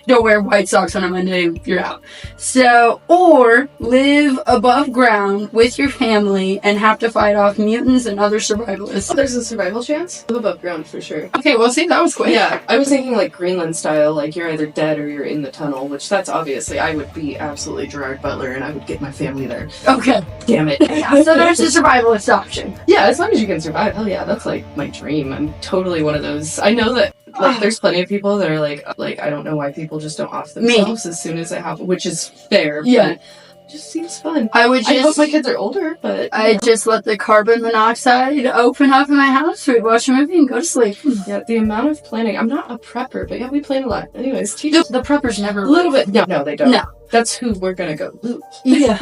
Don't wear white socks on a Monday, you're out. So, or live above ground with your family and have to fight off mutants and other survivalists. There's a survival chance? Live above ground for sure. Okay, well, see, that was quick. Yeah, I was thinking like Greenland style, like you're either dead or you're in the tunnel, which that's obviously, I would be absolutely Gerard Butler and I would get my family there. Okay. Damn it. Yeah, so there's the survivalist option. Yeah, as long as you can survive, hell yeah, that's like my dream. I'm totally one of those. I know that like there's plenty of people that are like I don't know why people just don't off themselves as soon as it happens, which is fair. Yeah. But it just seems fun. I hope my kids are older, but I just let the carbon monoxide open up in my house. We'd watch a movie and go to sleep. yeah, the amount of planning. I'm not a prepper, but yeah, we plan a lot. Anyways, teach The preppers never a little bit. No, they don't. No. That's who we're gonna go loot Yeah,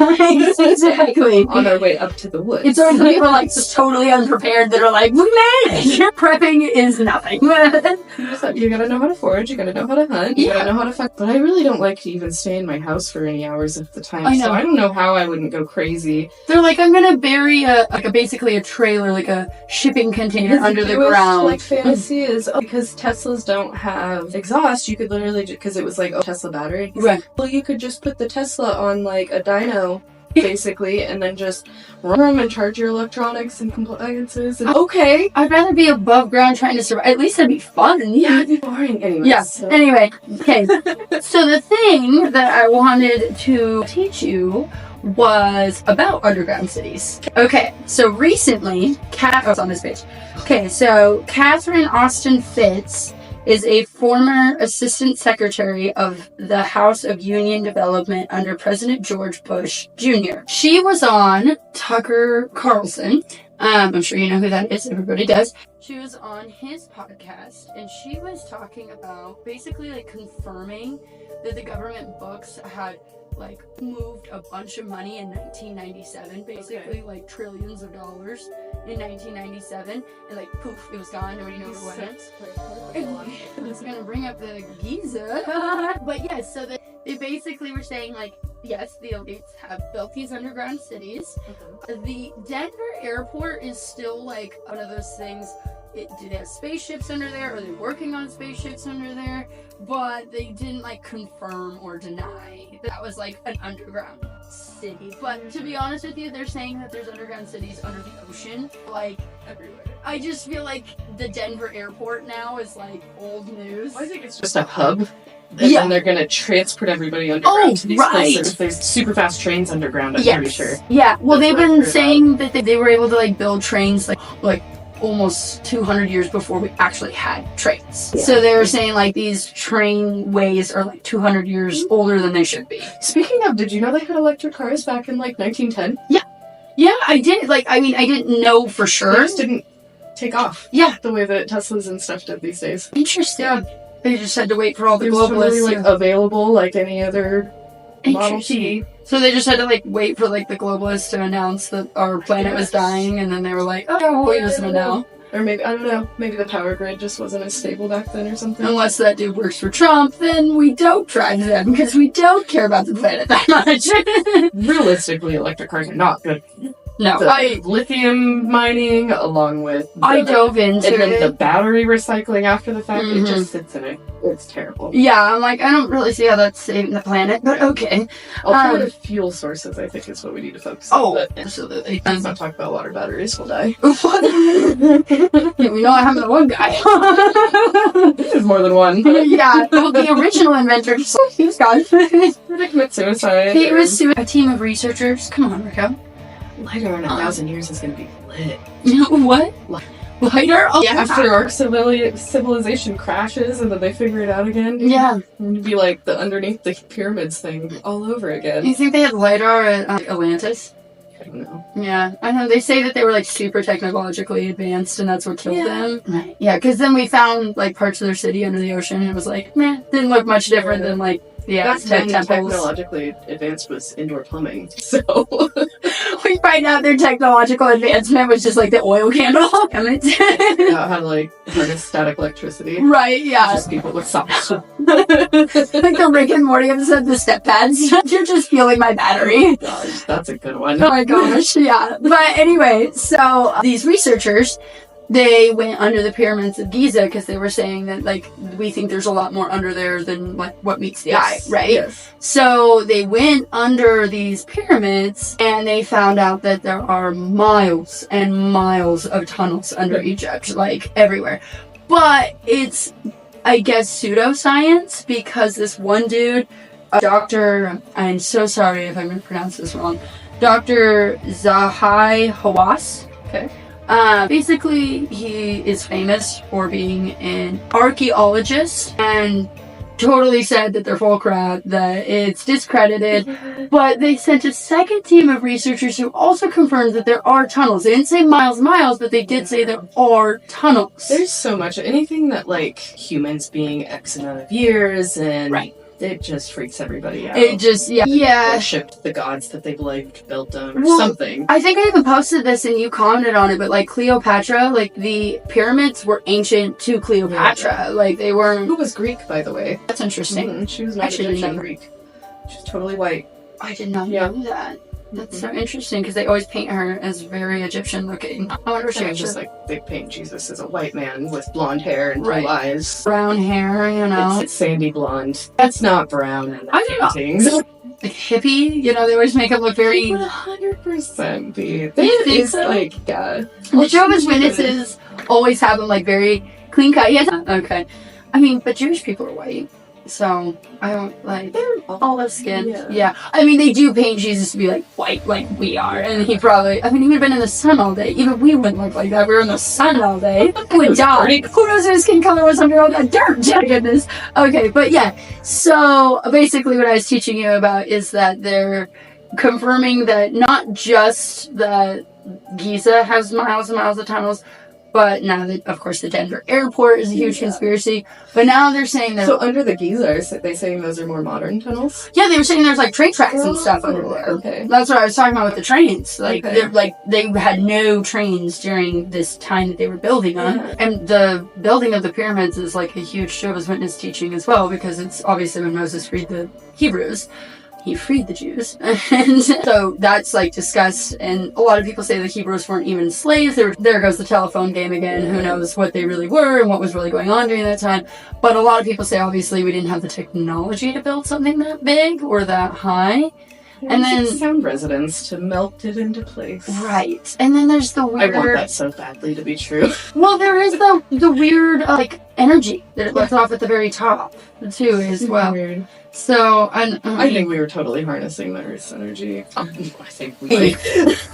exactly. on our way up to the woods. It's always the people like just totally unprepared that are like, we managed. Prepping is nothing. You gotta know how to forage, you gotta know how to hunt, you gotta know how to find. But I really don't like to even stay in my house for any hours at the time. I know. So I don't know how I wouldn't go crazy. They're like, I'm gonna bury basically a trailer, like a shipping container under the ground. Like fantasy is because Teslas don't have exhaust. You could literally because it was like Tesla battery. Right. Well, you could just put the Tesla on like a dyno. Basically, and then just run and charge your electronics and appliances. And okay, I'd rather be above ground trying to survive. At least it'd be fun. yeah, it'd be boring anyway. Yeah. So. Anyway, okay. So the thing that I wanted to teach you was about underground cities. Okay, so recently, on this page. Okay, so Catherine Austin Fitz is a former assistant secretary of the House of Union Development under President George Bush Jr. She was on Tucker Carlson. I'm sure you know who that is. Everybody does. She was on his podcast, and she was talking about basically like confirming that the government books had like moved a bunch of money in 1997, basically like trillions of dollars in 1997, and like poof, it was gone. Nobody knows where it went. It's gonna bring up the Giza. But yes, so they basically were saying like, yes, the elites have built these underground cities. The Denver airport is still like one of those things. Do they have spaceships under there? Are they working on spaceships under there? But they didn't like confirm or deny that was like an underground city. But to be honest with you, they're saying that there's underground cities under the ocean, like everywhere. I just feel like the Denver airport now is like old news. I think it's just a hub. And then they're gonna transport everybody underground to these places. There's super fast trains underground, I'm pretty sure. Yeah, well, they've been saying that they were able to like build trains like almost 200 years before we actually had trains. Yeah. So they were saying like these train ways are like 200 years older than they should be. Speaking of, did you know they had electric cars back in like 1910? Yeah, I did. Like, I mean, I didn't know for sure. They just didn't take off. Yeah. The way that Teslas and stuff did these days. Interesting. Yeah. They just had to wait for all the It was globalists. totally, like, available like any other Model T. So they just had to like wait for like the globalists to announce that our planet was dying, and then they were like, "Oh, we'll use them now." Or maybe, I don't know, maybe the power grid just wasn't as stable back then or something. Unless that dude works for Trump, then we don't drive them because we don't care about the planet that much. Realistically, electric cars are not good. No, The lithium mining, along with I dove into and then it. the battery recycling after the fact, Mhm. it just sits in it. It's terrible. Yeah, I'm like, I don't really see how that's saving the planet, but okay. Alternative fuel sources, I think, is what we need to focus on. Oh, But absolutely. let's not talk about water batteries. We'll die. Yeah, we know what happened to one guy. There's more than one. But Yeah, well, the original inventor just he was gone. predicament suicide. He was a team of researchers. Come on, Rico. Lighter in 1,000 years is going to be lit. You know what? Lighter? Oh, Yeah, after our civilization crashes and then they figure it out again. Yeah. It'd be like the underneath the pyramids thing all over again. You think they had LiDAR at Atlantis? I don't know. Yeah, I know. They say that they were like super technologically advanced, and that's what killed Yeah. them. Right. Yeah, because then we found like parts of their city under the ocean, and it was like, meh, didn't look much different than like the Back Aztec then, temples. technologically advanced was indoor plumbing. So We find out their technological advancement was just like the oil candle. Damn it. how to like harness static electricity. Right, yeah. Just people with socks. Like the Rick and Morty episode, the step pads. You're just feeling my battery. Gosh, that's a good one. Oh my gosh, yeah. But anyway, so these researchers, they went under the pyramids of Giza because they were saying that, like, we think there's a lot more under there than, like, what meets the eye, right? Yes. So they went under these pyramids and they found out that there are miles and miles of tunnels under Egypt, like, everywhere. But it's, I guess, pseudoscience because this one dude, Dr. I'm so sorry if I'm going to pronounce this wrong, Dr. Zahai Hawass. Okay. Basically, he is famous for being an archaeologist and totally said that they're full of crap, that it's discredited. But they sent a second team of researchers who also confirmed that there are tunnels. They didn't say miles, but they did say there are tunnels. There's so much. Anything that, like, humans being X amount of years and Right. it just freaks everybody out. It just, yeah. Worshipped the gods that they believed built them or Well, something. I think I even posted this and you commented on it, but like Cleopatra, like the pyramids were ancient to Cleopatra. Like they weren't. Who was Greek, by the way? That's interesting. Mhm, She was not Actually, Egyptian never. Greek. She was totally white. I did not Yeah. know that. That's so interesting because they always paint her as very Egyptian looking. I wonder if she She was actually just like they paint Jesus as a white man with blonde hair and Right. blue eyes. brown hair, you know, It's sandy blonde. That's not brown in the I don't know. paintings. like hippie. You know, they always make him look very. Would 100% be. You There think is so? like, yeah. The Jehovah's Witnesses always have them like very clean cut. Yes. Okay. I mean, but Jewish people are white. So, I don't like olive skin. Yeah. I mean, they do paint Jesus to be like white, like we are. And he probably, I mean, he would have been in the sun all day. Even we wouldn't look like that. We were in the sun all day. We would die. Who knows what his skin color was under all that dirt? My goodness. Okay, but yeah. So, basically, what I was teaching you about is that they're confirming that not just that Giza has miles and miles of tunnels, but now that, of course, the Denver airport is a huge conspiracy. But now they're saying that. So under the Giza, are they saying those are more modern tunnels? Yeah, they were saying there's like train tracks and stuff under there. Okay. That's what I was talking about with the trains. Like, Okay. they're like they had no trains during this time that they were building on. Yeah. And the building of the pyramids is like a huge Jehovah's Witness teaching as well, because it's obviously when Moses freed the Hebrews, he freed the Jews. And so that's like discussed, and a lot of people say the Hebrews weren't even slaves. There goes the telephone game again. Who knows what they really were and what was really going on during that time. But a lot of people say obviously we didn't have the technology to build something that big or that high. And then sound resonance to melt it into place. right. And then there's the I weird want that so badly to be true. well, there is the weird like energy that it lets off at the very top too as well. Weird. So, and I think we were totally harnessing the Earth's energy. I think we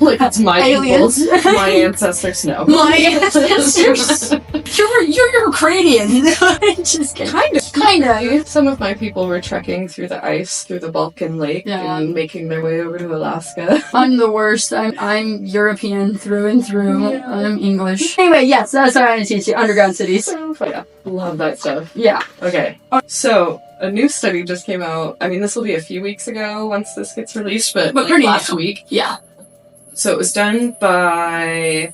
like that's my aliens. peoples, my ancestors. No, My ancestors. You're Ukrainian. Just kidding. Kind of. Some of my people were trekking through the ice through the Balkan Lake and making their way over to Alaska. I'm the worst. I'm European through and through. Yeah. I'm English. Anyway, yes, that's what I'm going to teach you. Underground cities. So, yeah, love that stuff. Yeah. Okay, so a new study just came out. I mean, this will be a few weeks ago once this gets released, but like pretty last new. week. Yeah. So it was done by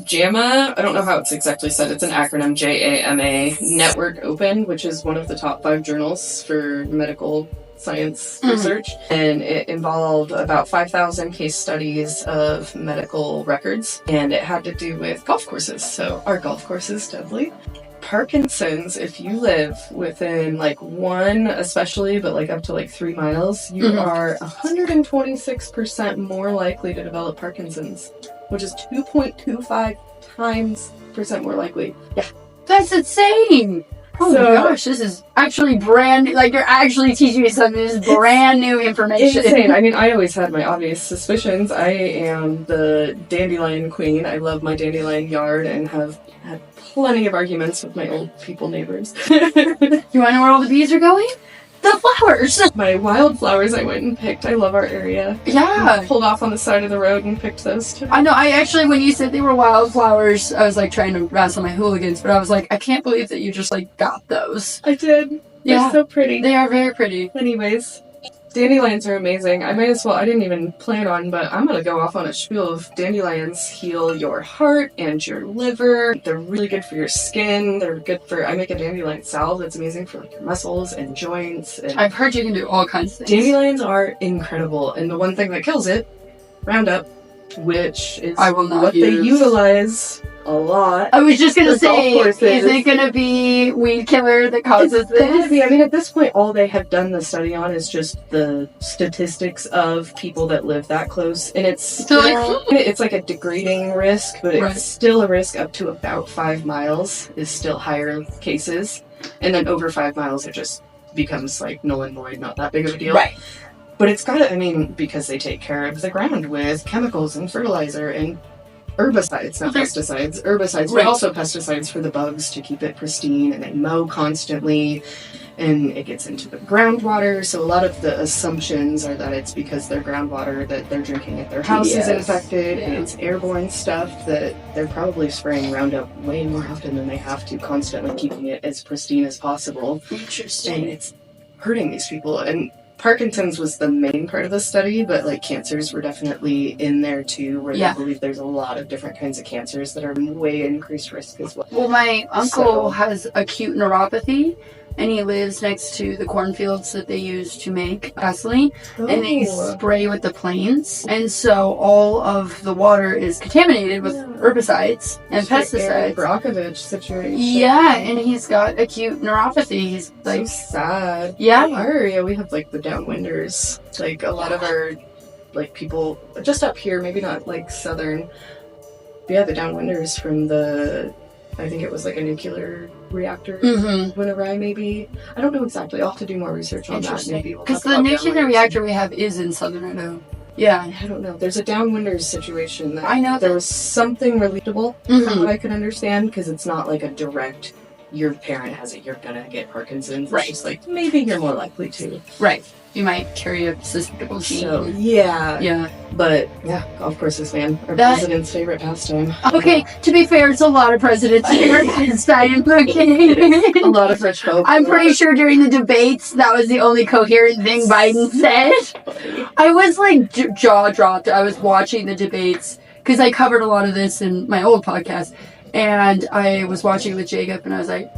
JAMA. I don't know how it's exactly said. It's an acronym, JAMA, Network Open, which is one of the top 5 journals for medical science research. And it involved about 5,000 case studies of medical records. And it had to do with golf courses. So our golf courses, definitely. Parkinson's, if you live within like 1 especially, but like up to like 3 miles, you are 126% more likely to develop Parkinson's, which is 2.25 times percent more likely. Yeah. That's insane. Oh my gosh, this is actually brand new. Like, you're actually teaching me something. This is brand new information. Insane. I mean, I always had my obvious suspicions. I am the dandelion queen. I love my dandelion yard and have had plenty of arguments with my old people neighbors. You want to know where all the bees are going? The flowers. My wildflowers I went and picked. I love our area. Yeah. Pulled off on the side of the road and picked those too. I know. I actually, when you said they were wildflowers, I was like trying to wrestle my hooligans, but I was like, I can't believe that you just like got those. I did. Yeah. They're so pretty. They are very pretty. Anyways, dandelions are amazing. I might as well, I didn't even plan on, but I'm going to go off on a spiel of dandelions heal your heart and your liver. They're really good for your skin. They're good for, I make a dandelion salve that's amazing for like your muscles and joints. And I've heard you can do all kinds of things. dandelions are incredible. And the one thing that kills it, Roundup, which is I will not what they use. utilize a lot. I was just going to For golf say, courses. is it going to be weed killer that causes It's gonna this? be, I mean, at this point, all they have done the study on is just the statistics of people that live that close, and it's So, like, it's like a degrading risk, but Right. it's still a risk up to about 5 miles is still higher cases, and then over 5 miles it just becomes like null and void, not that big of a deal. Right. But it's got to, I mean, because they take care of the ground with chemicals and fertilizer and herbicides, not pesticides, herbicides, Right. but also pesticides for the bugs to keep it pristine, and they mow constantly, and it gets into the groundwater. So a lot of the assumptions are that it's because their groundwater that they're drinking at their house is Yes. infected, and Yeah. it's airborne stuff that they're probably spraying Roundup way more often than they have to, constantly keeping it as pristine as possible. And Interesting. it's hurting these people. And Parkinson's was the main part of the study, but like cancers were definitely in there too, where Yeah. they believe there's a lot of different kinds of cancers that are way increased risk as well. Well, my uncle So- has acute neuropathy, and he lives next to the cornfields that they use to make gasoline, and they spray with the planes, and so all of the water is contaminated with herbicides and pesticides. Brockovich situation. Yeah, and he's got acute neuropathy. He's like, So sad. yeah. In our area, we have like the downwinders. Like a lot of our like people just up here, maybe not like southern. But yeah, the downwinders from the, I think it was like a nuclear reactor. Mm-hmm. Went awry, maybe. I don't know exactly. I'll have to do more research on that. Interesting. Maybe we'll Because talk the about nuclear downwinders. reactor we have is in southern Idaho. Yeah. I don't know. There's a downwinders situation that I know there that- was something relatable Mhm. from what I could understand, because it's not like a direct, your parent has it, you're gonna get Parkinson's. Right. It's just like, maybe you're more likely to. Right. You might carry a susceptible gene. So, yeah. Yeah. But, yeah, golf courses, man. Our That- president's favorite pastime. Okay, to be fair, it's a lot of presidents here. A lot of rich folk. I'm pretty sure during the debates, that was the only coherent thing Biden said. I was like jaw dropped. I was watching the debates because I covered a lot of this in my old podcast, and I was watching with Jacob, and I was like,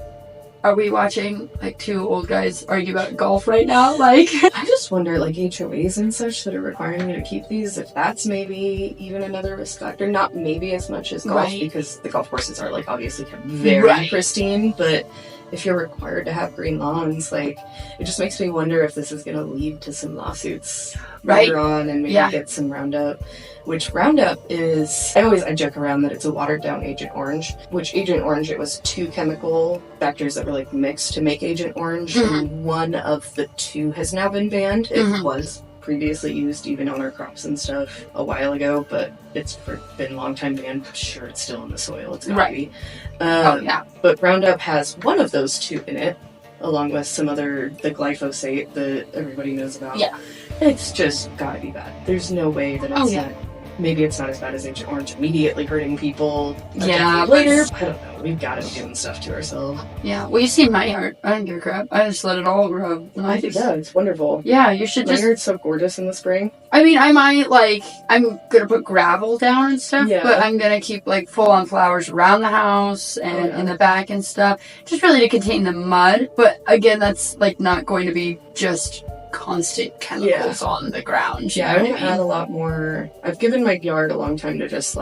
"Are we watching like two old guys argue about golf right now?" Like, I just wonder, like, HOAs and such that are requiring you to keep these, if that's maybe even another risk factor. Not maybe as much as golf, Right. because the golf courses are, like, obviously kept very Right. pristine, but if you're required to have green lawns, like, it just makes me wonder if this is going to lead to some lawsuits later on and maybe get some Roundup. Which Roundup is, I joke around that it's a watered down Agent Orange, which Agent Orange, it was 2 chemical factors that were like mixed to make Agent Orange, and one of the 2 has now been banned. It was previously used even on our crops and stuff a while ago, but it's been a long time banned. I'm sure it's still in the soil. It's gotta be. But Roundup has one of those 2 in it, along with some other, the glyphosate that everybody knows about. Yeah. It's just gotta be bad. There's no way that it's not. Maybe it's not as bad as Agent Orange immediately hurting people. Later. I don't know. We've got to be doing stuff to ourselves. Yeah. Well, you see my yard. I don't give a crap. I just let it all grow. I think, it's wonderful. Yeah, you should just... It's so gorgeous in the spring. I mean, I might, I'm going to put gravel down and stuff, but I'm going to keep, full-on flowers around the house and in the back and stuff, just really to contain the mud. But, again, that's, not going to be just... constant chemicals on the ground. Yeah, I want to add a lot more. I've given my yard a long time to just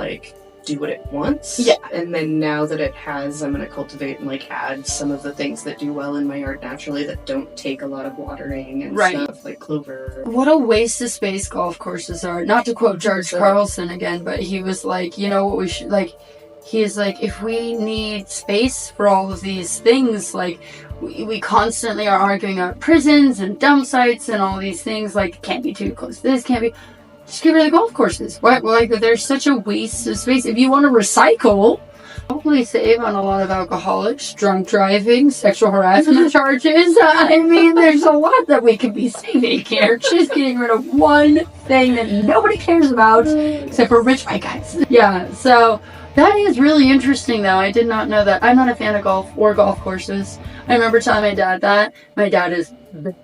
do what it wants. Yeah. And then now that it has, I'm going to cultivate and add some of the things that do well in my yard naturally that don't take a lot of watering and stuff, like clover. What a waste of space golf courses are. Not to quote George Carlson again, but he was like, you know what we should, he's like, if we need space for all of these things, we constantly are arguing about prisons and dump sites and all these things, it can't be too close to this, can't be... Just get rid of the golf courses. What? There's such a waste of space. If you want to recycle, hopefully save on a lot of alcoholics, drunk driving, sexual harassment charges. I mean, there's a lot that we could be saving here. Just getting rid of one thing that nobody cares about, except for rich white guys. Yeah, so... That is really interesting, though. I did not know that. I'm not a fan of golf or golf courses. I remember telling my dad that. My dad is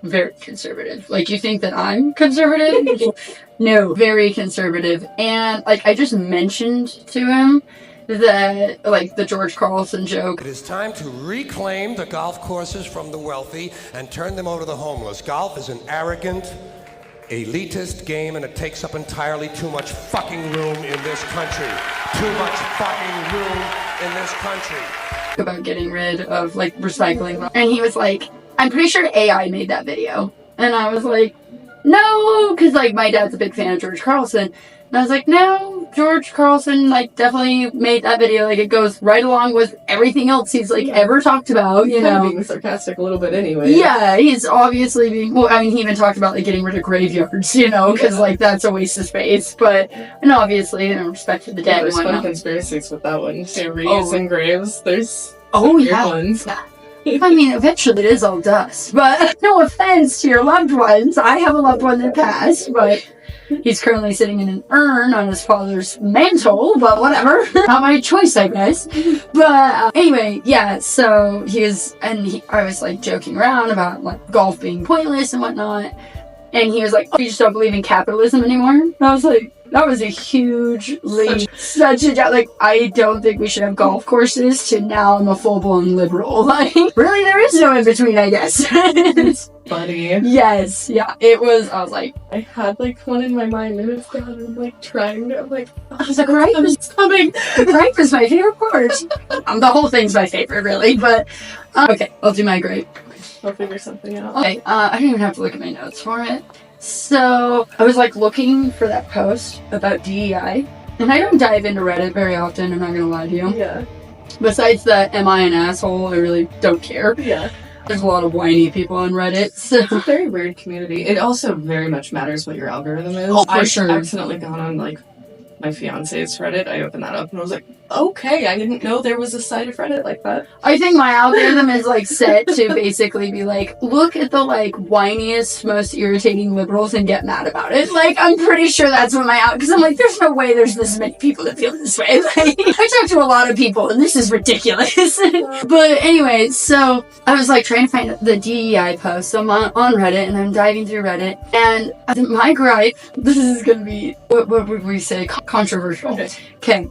very conservative. You think that I'm conservative? No, very conservative. And, I just mentioned to him that, the George Carlson joke. It is time to reclaim the golf courses from the wealthy and turn them over to the homeless. Golf is an arrogant, elitist game, and it takes up entirely too much fucking room in this country. Too much fucking room in this country. About getting rid of, recycling. And he was like, I'm pretty sure AI made that video. And I was like, no, because, my dad's a big fan of George Carlson. And I was like, no, George Carlson, definitely made that video. It goes right along with everything else he's, ever talked about, you know. Being sarcastic a little bit anyway. Yeah, he's obviously being... Well, he even talked about, getting rid of graveyards, you know, because, that's a waste of space. But, and obviously, respect for the dead. There's fun conspiracies with that one. Reusing graves. There's ones. Yeah. I mean, eventually it is all dust. But, no offense to your loved ones. I have a loved one that passed, but... He's currently sitting in an urn on his father's mantle, but whatever. Not my choice, I guess. But anyway, yeah, so I was joking around about golf being pointless and whatnot. And he was like, oh, you just don't believe in capitalism anymore? And I was like, that was a huge leap. Such a I don't think we should have golf courses to now I'm a full-blown liberal. Really, there is no in-between, I guess. It's funny. Yes, yeah, it was, I was like... I had, one in my mind, and it's gone, I'm, trying to, the gripe is coming. The gripe is my favorite part. The whole thing's my favorite, really, but... okay, I'll do my gripe. I'll figure something out. Okay, I don't even have to look at my notes for it. So, I was looking for that post about DEI, and I don't dive into Reddit very often, I'm not gonna lie to you. Yeah. Besides the am I an asshole, I really don't care. Yeah. There's a lot of whiny people on Reddit, so... It's a very weird community. It also very much matters what your algorithm is. Oh, for sure. I've accidentally gone on, my fiance's Reddit. I opened that up and I was like, okay, I didn't know there was a side of Reddit like that. I think my algorithm is set to basically be look at the whiniest, most irritating liberals and get mad about it. I'm pretty sure that's what because I'm there's no way there's this many people that feel this way. I talk to a lot of people and this is ridiculous. But anyway, so I was trying to find the DEI post. I'm on Reddit and I'm diving through Reddit, and my gripe, this is gonna be, what would we say, controversial. Okay.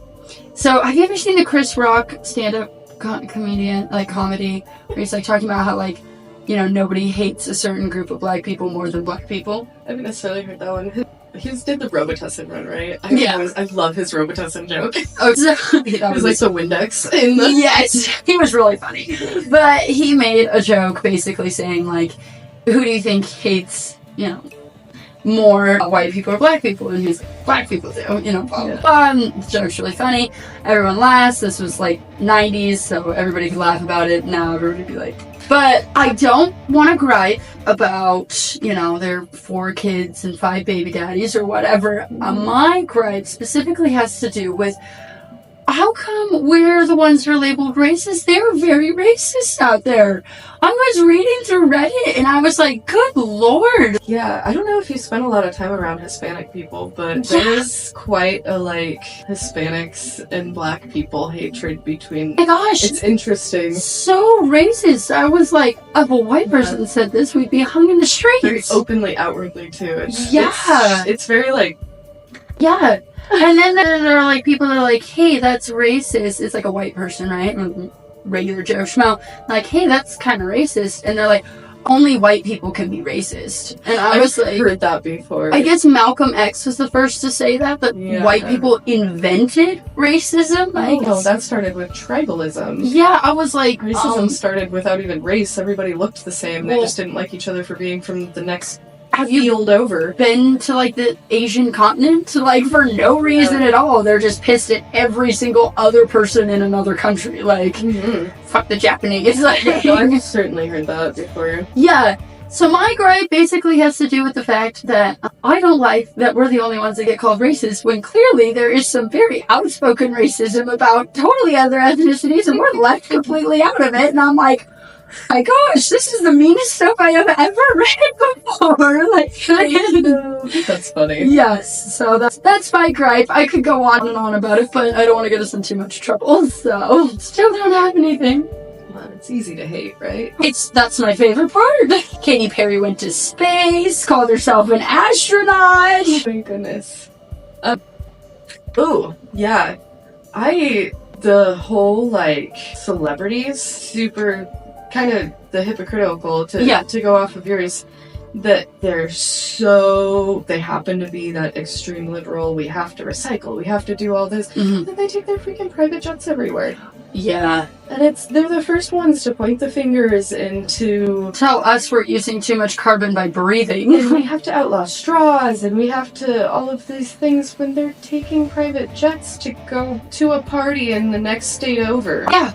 So, have you ever seen the Chris Rock stand-up comedian, comedy, where he's, talking about how, nobody hates a certain group of black people more than black people? I haven't necessarily heard that one. He did the Robitussin run, right? Yeah. I love his Robitussin joke. Oh, that That was like the Windex in the... Yes, he was really funny. But he made a joke basically saying, like, who do you think hates, more white people or black people? And he's like, black people do, blah, blah, blah. The joke's really funny. Everyone laughs. This was like 90s, so everybody could laugh about it. Now everybody would be like... But I don't want to gripe about, their 4 kids and 5 baby daddies or whatever. My gripe specifically has to do with how come we're the ones that are labeled racist? They're very racist out there. I was reading through Reddit and I was like, good lord. Yeah, I don't know if you spent a lot of time around Hispanic people, but there's quite a, Hispanics and black people hatred between... Oh my gosh. It's interesting. So racist. I was like, if a white person said this, we'd be hung in the streets. Very openly, outwardly, too. It's very, Yeah. And then there are, people that are like, hey, that's racist. It's like a white person, right? Regular Joe Schmo. Like, hey, that's kind of racist. And they're like, only white people can be racist. And I was like... I've heard that before. I guess Malcolm X was the first to say that white people invented racism. No, that started with tribalism. Yeah, I was like... Racism started without even race. Everybody looked the same. They just didn't like each other for being from the next... Have you field over? Been to the Asian continent? For no reason at all. They're just pissed at every single other person in another country. Fuck the Japanese. I've certainly heard that before. Yeah. So my gripe basically has to do with the fact that I don't like that we're the only ones that get called racist when clearly there is some very outspoken racism about totally other ethnicities and we're left completely out of it. And I'm like, my gosh, this is the meanest stuff I have ever read before. That's funny. Yes, so that's my gripe. I could go on and on about it, but I don't want to get us in too much trouble, so still don't have anything. Well, it's easy to hate, right? That's my favorite part. Katy Perry went to space, called herself an astronaut. Thank goodness. Oh, yeah. The whole, celebrities, super... kind of the hypocritical to go off of yours, that they happen to be that extreme liberal, we have to recycle, we have to do all this, and then they take their freaking private jets everywhere. Yeah. And they're the first ones to point the fingers and to tell us we're using too much carbon by breathing. And we have to outlaw straws, and we have to all of these things when they're taking private jets to go to a party in the next state over. Yeah.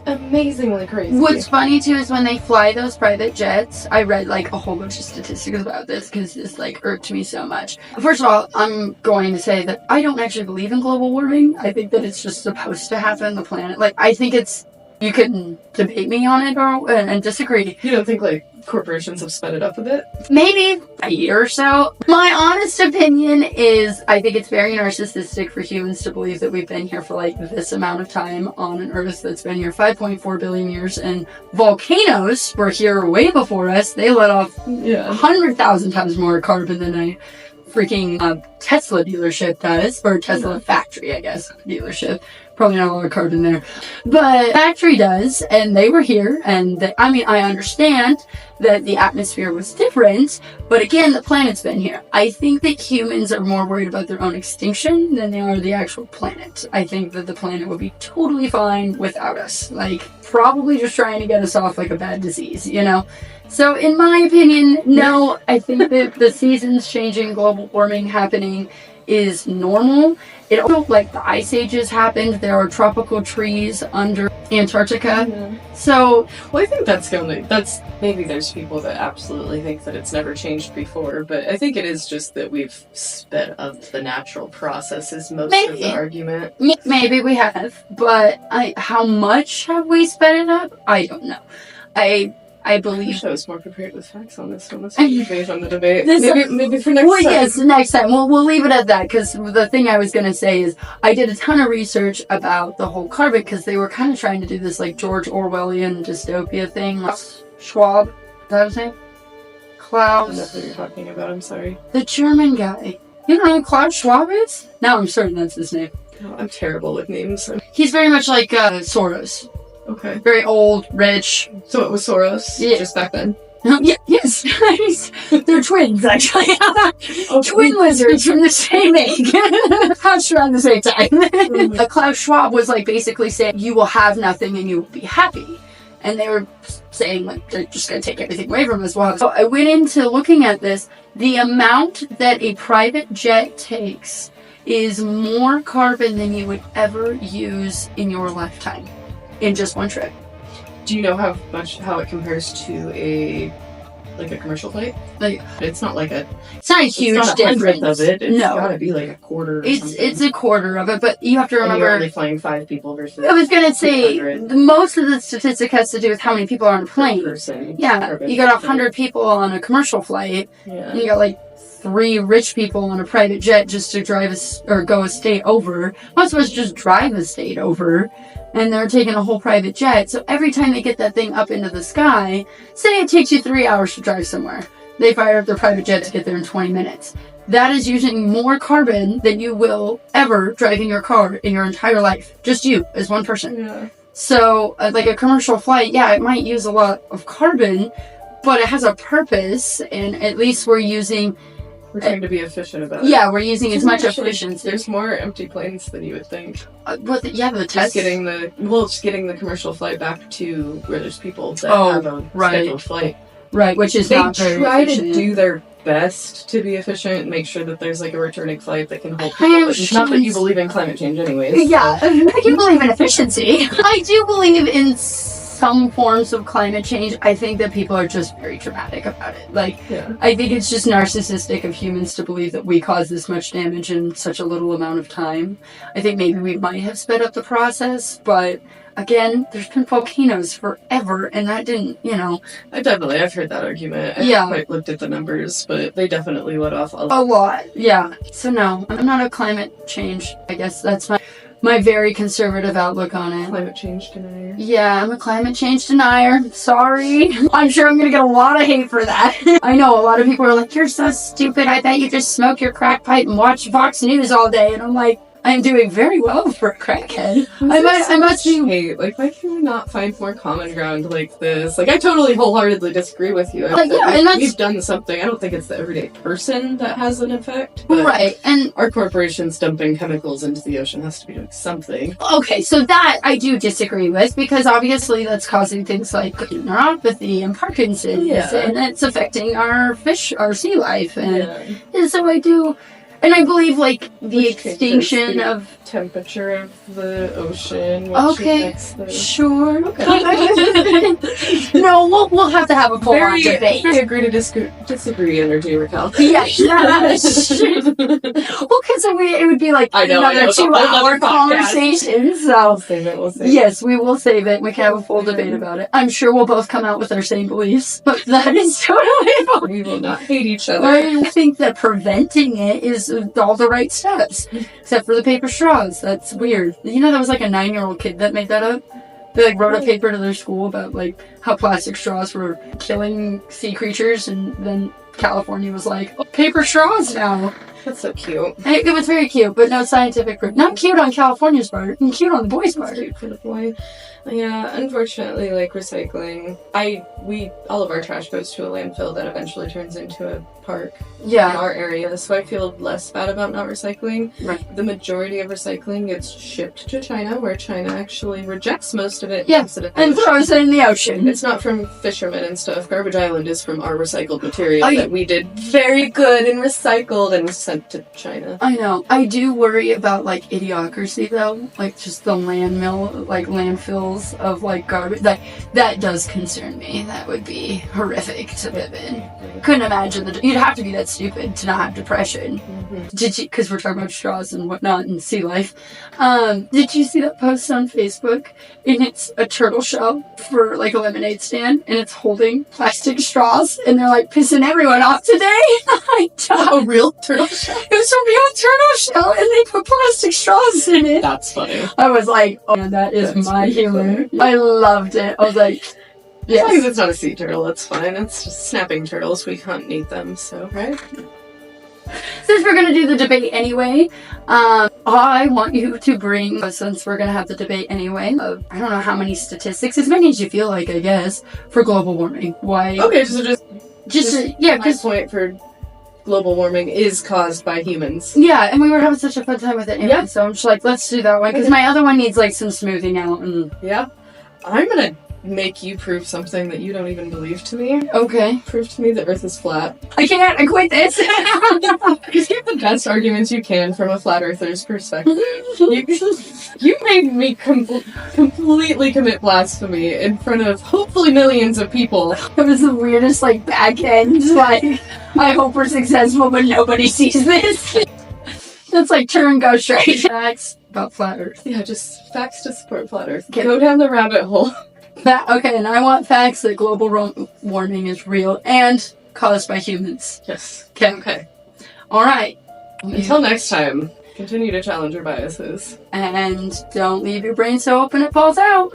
Amazingly crazy. What's funny too is when they fly those private jets, I read a whole bunch of statistics about this because this irked me so much. First of all, I'm going to say that I don't actually believe in global warming. I think that it's just supposed to happen. The planet, I think it's... You can debate me on it and disagree. You don't think corporations have sped it up a bit? Maybe a year or so. My honest opinion is I think it's very narcissistic for humans to believe that we've been here for this amount of time on an Earth that's been here 5.4 billion years, and volcanoes were here way before us. They let off 100,000 times more carbon than a freaking Tesla dealership does, or Tesla factory, I guess, dealership. Probably not a lot of carbon there. But factory does, and they were here, and I understand that the atmosphere was different, but again, the planet's been here. I think that humans are more worried about their own extinction than they are the actual planet. I think that the planet would be totally fine without us. Probably just trying to get us off a bad disease, So in my opinion, no, I think that the seasons changing, global warming happening is normal. It also, the ice ages happened. There are tropical trees under Antarctica. Mm-hmm. So, I think that's maybe there's people that absolutely think that it's never changed before, but I think it is just that we've sped up the natural process is most of the argument. Maybe we have, but how much have we sped it up? I don't know. I believe I was more prepared with facts on this one. Let's engage on the debate. Maybe for next time. Well, yes, next time. We'll leave it at that, because the thing I was going to say is I did a ton of research about the whole carbon, because they were kind of trying to do this George Orwellian dystopia thing. Schwab, is that his name? Klaus. I don't know who you're talking about, I'm sorry. The German guy. You don't know who Klaus Schwab is? No, I'm certain that's his name. Oh, I'm terrible with names. He's very much like Soros. Okay. Very old, rich. So it was Soros, just back then? Yes. They're twins, actually. Twin lizards from the same egg. Hatched around the same time. Klaus Schwab was like basically saying, you will have nothing and you will be happy. And they were saying, like, they're just going to take everything away from us. Well, so I went into looking at this. The amount that a private jet takes is more carbon than you would ever use in your lifetime in just one trip. Do you know how it compares to a commercial flight? Like, it's not like it's not a huge it's not difference. 1/10 of it. It's No. gotta be like a quarter. Or It's a quarter of it, but you have to and remember. you're only flying 5 people versus. I was gonna say 600 most of the statistic has to do with how many people are on a per plane. person. Yeah, you got 100 people on a commercial flight, Yeah. and you got like 3 rich people on a private jet just to drive or go a state over. Most of us just drive a state over, and they're taking a whole private jet. So every time they get that thing up into the sky, say it takes you 3 hours to drive somewhere, they fire up their private jet to get there in 20 minutes. That is using more carbon than you will ever driving your car in your entire life. Just you, as one person. Yeah. So, like a commercial flight, yeah, it might use a lot of carbon, but it has a purpose, and at least we're trying to be efficient about it. Yeah, we're using as much Actually, efficiency. There's more empty planes than you would think. The Just test. getting the commercial flight back to where there's people that have a scheduled flight. Right, which is They not very try efficient. to do their best to be efficient and make sure that there's like a returning flight that can hold people. Climate But it's not that you change. believe in climate change anyways. Yeah, I do believe in efficiency. I do believe in some forms of climate change. I think that people are just very dramatic about it. Like, Yeah. I think it's just narcissistic of humans to believe that we cause this much damage in such a little amount of time. I think maybe we might have sped up the process, but again, there's been volcanoes forever, and that didn't, I've heard that argument. I Yeah. haven't quite looked at the numbers, but they definitely let off a a lot. Yeah. So no, I'm not a climate change. I guess that's my very conservative outlook on it. climate change denier. Yeah, I'm a climate change denier. Sorry. I'm sure I'm gonna get a lot of hate for that. I know a lot of people are like, you're so stupid. I bet you just smoke your crack pipe and watch Fox News all day. And I'm like, I'm doing very well for a crackhead. I must be. Hey, why can we not find more common ground like this? Like, I totally wholeheartedly disagree with you. Like, yeah, and that's- we've done something. I don't think it's the everyday person that has an effect. But Right, and our corporations dumping chemicals into the ocean has to be doing something. okay, so that I do disagree with, because obviously that's causing things like neuropathy and Parkinsons, Yeah. and it's affecting our sea life, and, Yeah. and so I do, and I believe like the Which changes extinction the of. temperature of the ocean. Which Okay, affects the... sure. No, we'll have to have a full-on debate. Very agree to disagree energy, Raquel. Yes. Well, because it would be like I know, another it's a whole 2-hour other podcast. conversation. So We'll save it. We'll save it. yes, we will save it. We can have a full debate about it. I'm sure we'll both come out with our same beliefs, but that is totally fine. We will not hate each other. I think that preventing it is all the right steps, except for the paper straws. That's weird. You know, there was like a 9-year-old kid that made that up. They like wrote a paper to their school about like how plastic straws were killing sea creatures, and then California was like, oh, paper straws now. That's so cute. It was very cute, but no scientific proof. Not cute on California's part, and cute on the boys' part. Cute for the boy. Yeah, unfortunately, like recycling, all of our trash goes to a landfill that eventually turns into a park in Yeah, our area, so I feel less bad about not recycling. right. The majority of recycling gets shipped to China, where China actually rejects most of it. Yeah, Puts it in the and ocean. throws it in the ocean. It's not from fishermen and stuff. Garbage Island is from our recycled material I- that we did very good and recycled and sent to China. I know. I do worry about like idiocracy though, like just the landfills of like garbage. That does concern me. That would be horrific to live in. Couldn't imagine that you'd have to be that stupid to not have depression. Did you? Because we're talking about straws and whatnot and sea life. Did you see that post on Facebook? And it's a turtle shell for like a lemonade stand, and it's holding plastic straws, and they're like pissing everyone off today. I died. A real turtle shell? It was a real turtle shell, and they put plastic straws in it. That's funny. I was like, oh man, that is That's my pretty humor. funny. I loved it. I was like, As long as yes. it's not a sea turtle, it's fine. It's just snapping turtles. We can't eat them, so, right? Since we're gonna do the debate anyway, I want you to bring, since we're gonna have the debate anyway, I don't know how many statistics, as many as you feel like, I guess, for global warming. Why? Okay, so just yeah, my because point for global warming is caused by humans. yeah, and we were having such a fun time with it anyway, Yeah. so I'm just like, let's do that one, because my other one needs like some smoothing out. And Yeah. I'm gonna make you prove something that you don't even believe to me. okay, Prove to me the Earth is flat. I can't. I quit this. You give the best arguments you can from a flat earther's perspective. You made me completely commit blasphemy in front of hopefully millions of people. It was the weirdest, like, back end, like, I hope we're successful, but nobody sees this. That's like turn, go straight. Facts about flat Earth. Yeah, just facts to support flat Earth. Okay. Go down the rabbit hole. Okay, and I want facts that global warming is real and caused by humans. Yes. Okay. All right. Until next time, continue to challenge your biases. And don't leave your brain so open it falls out.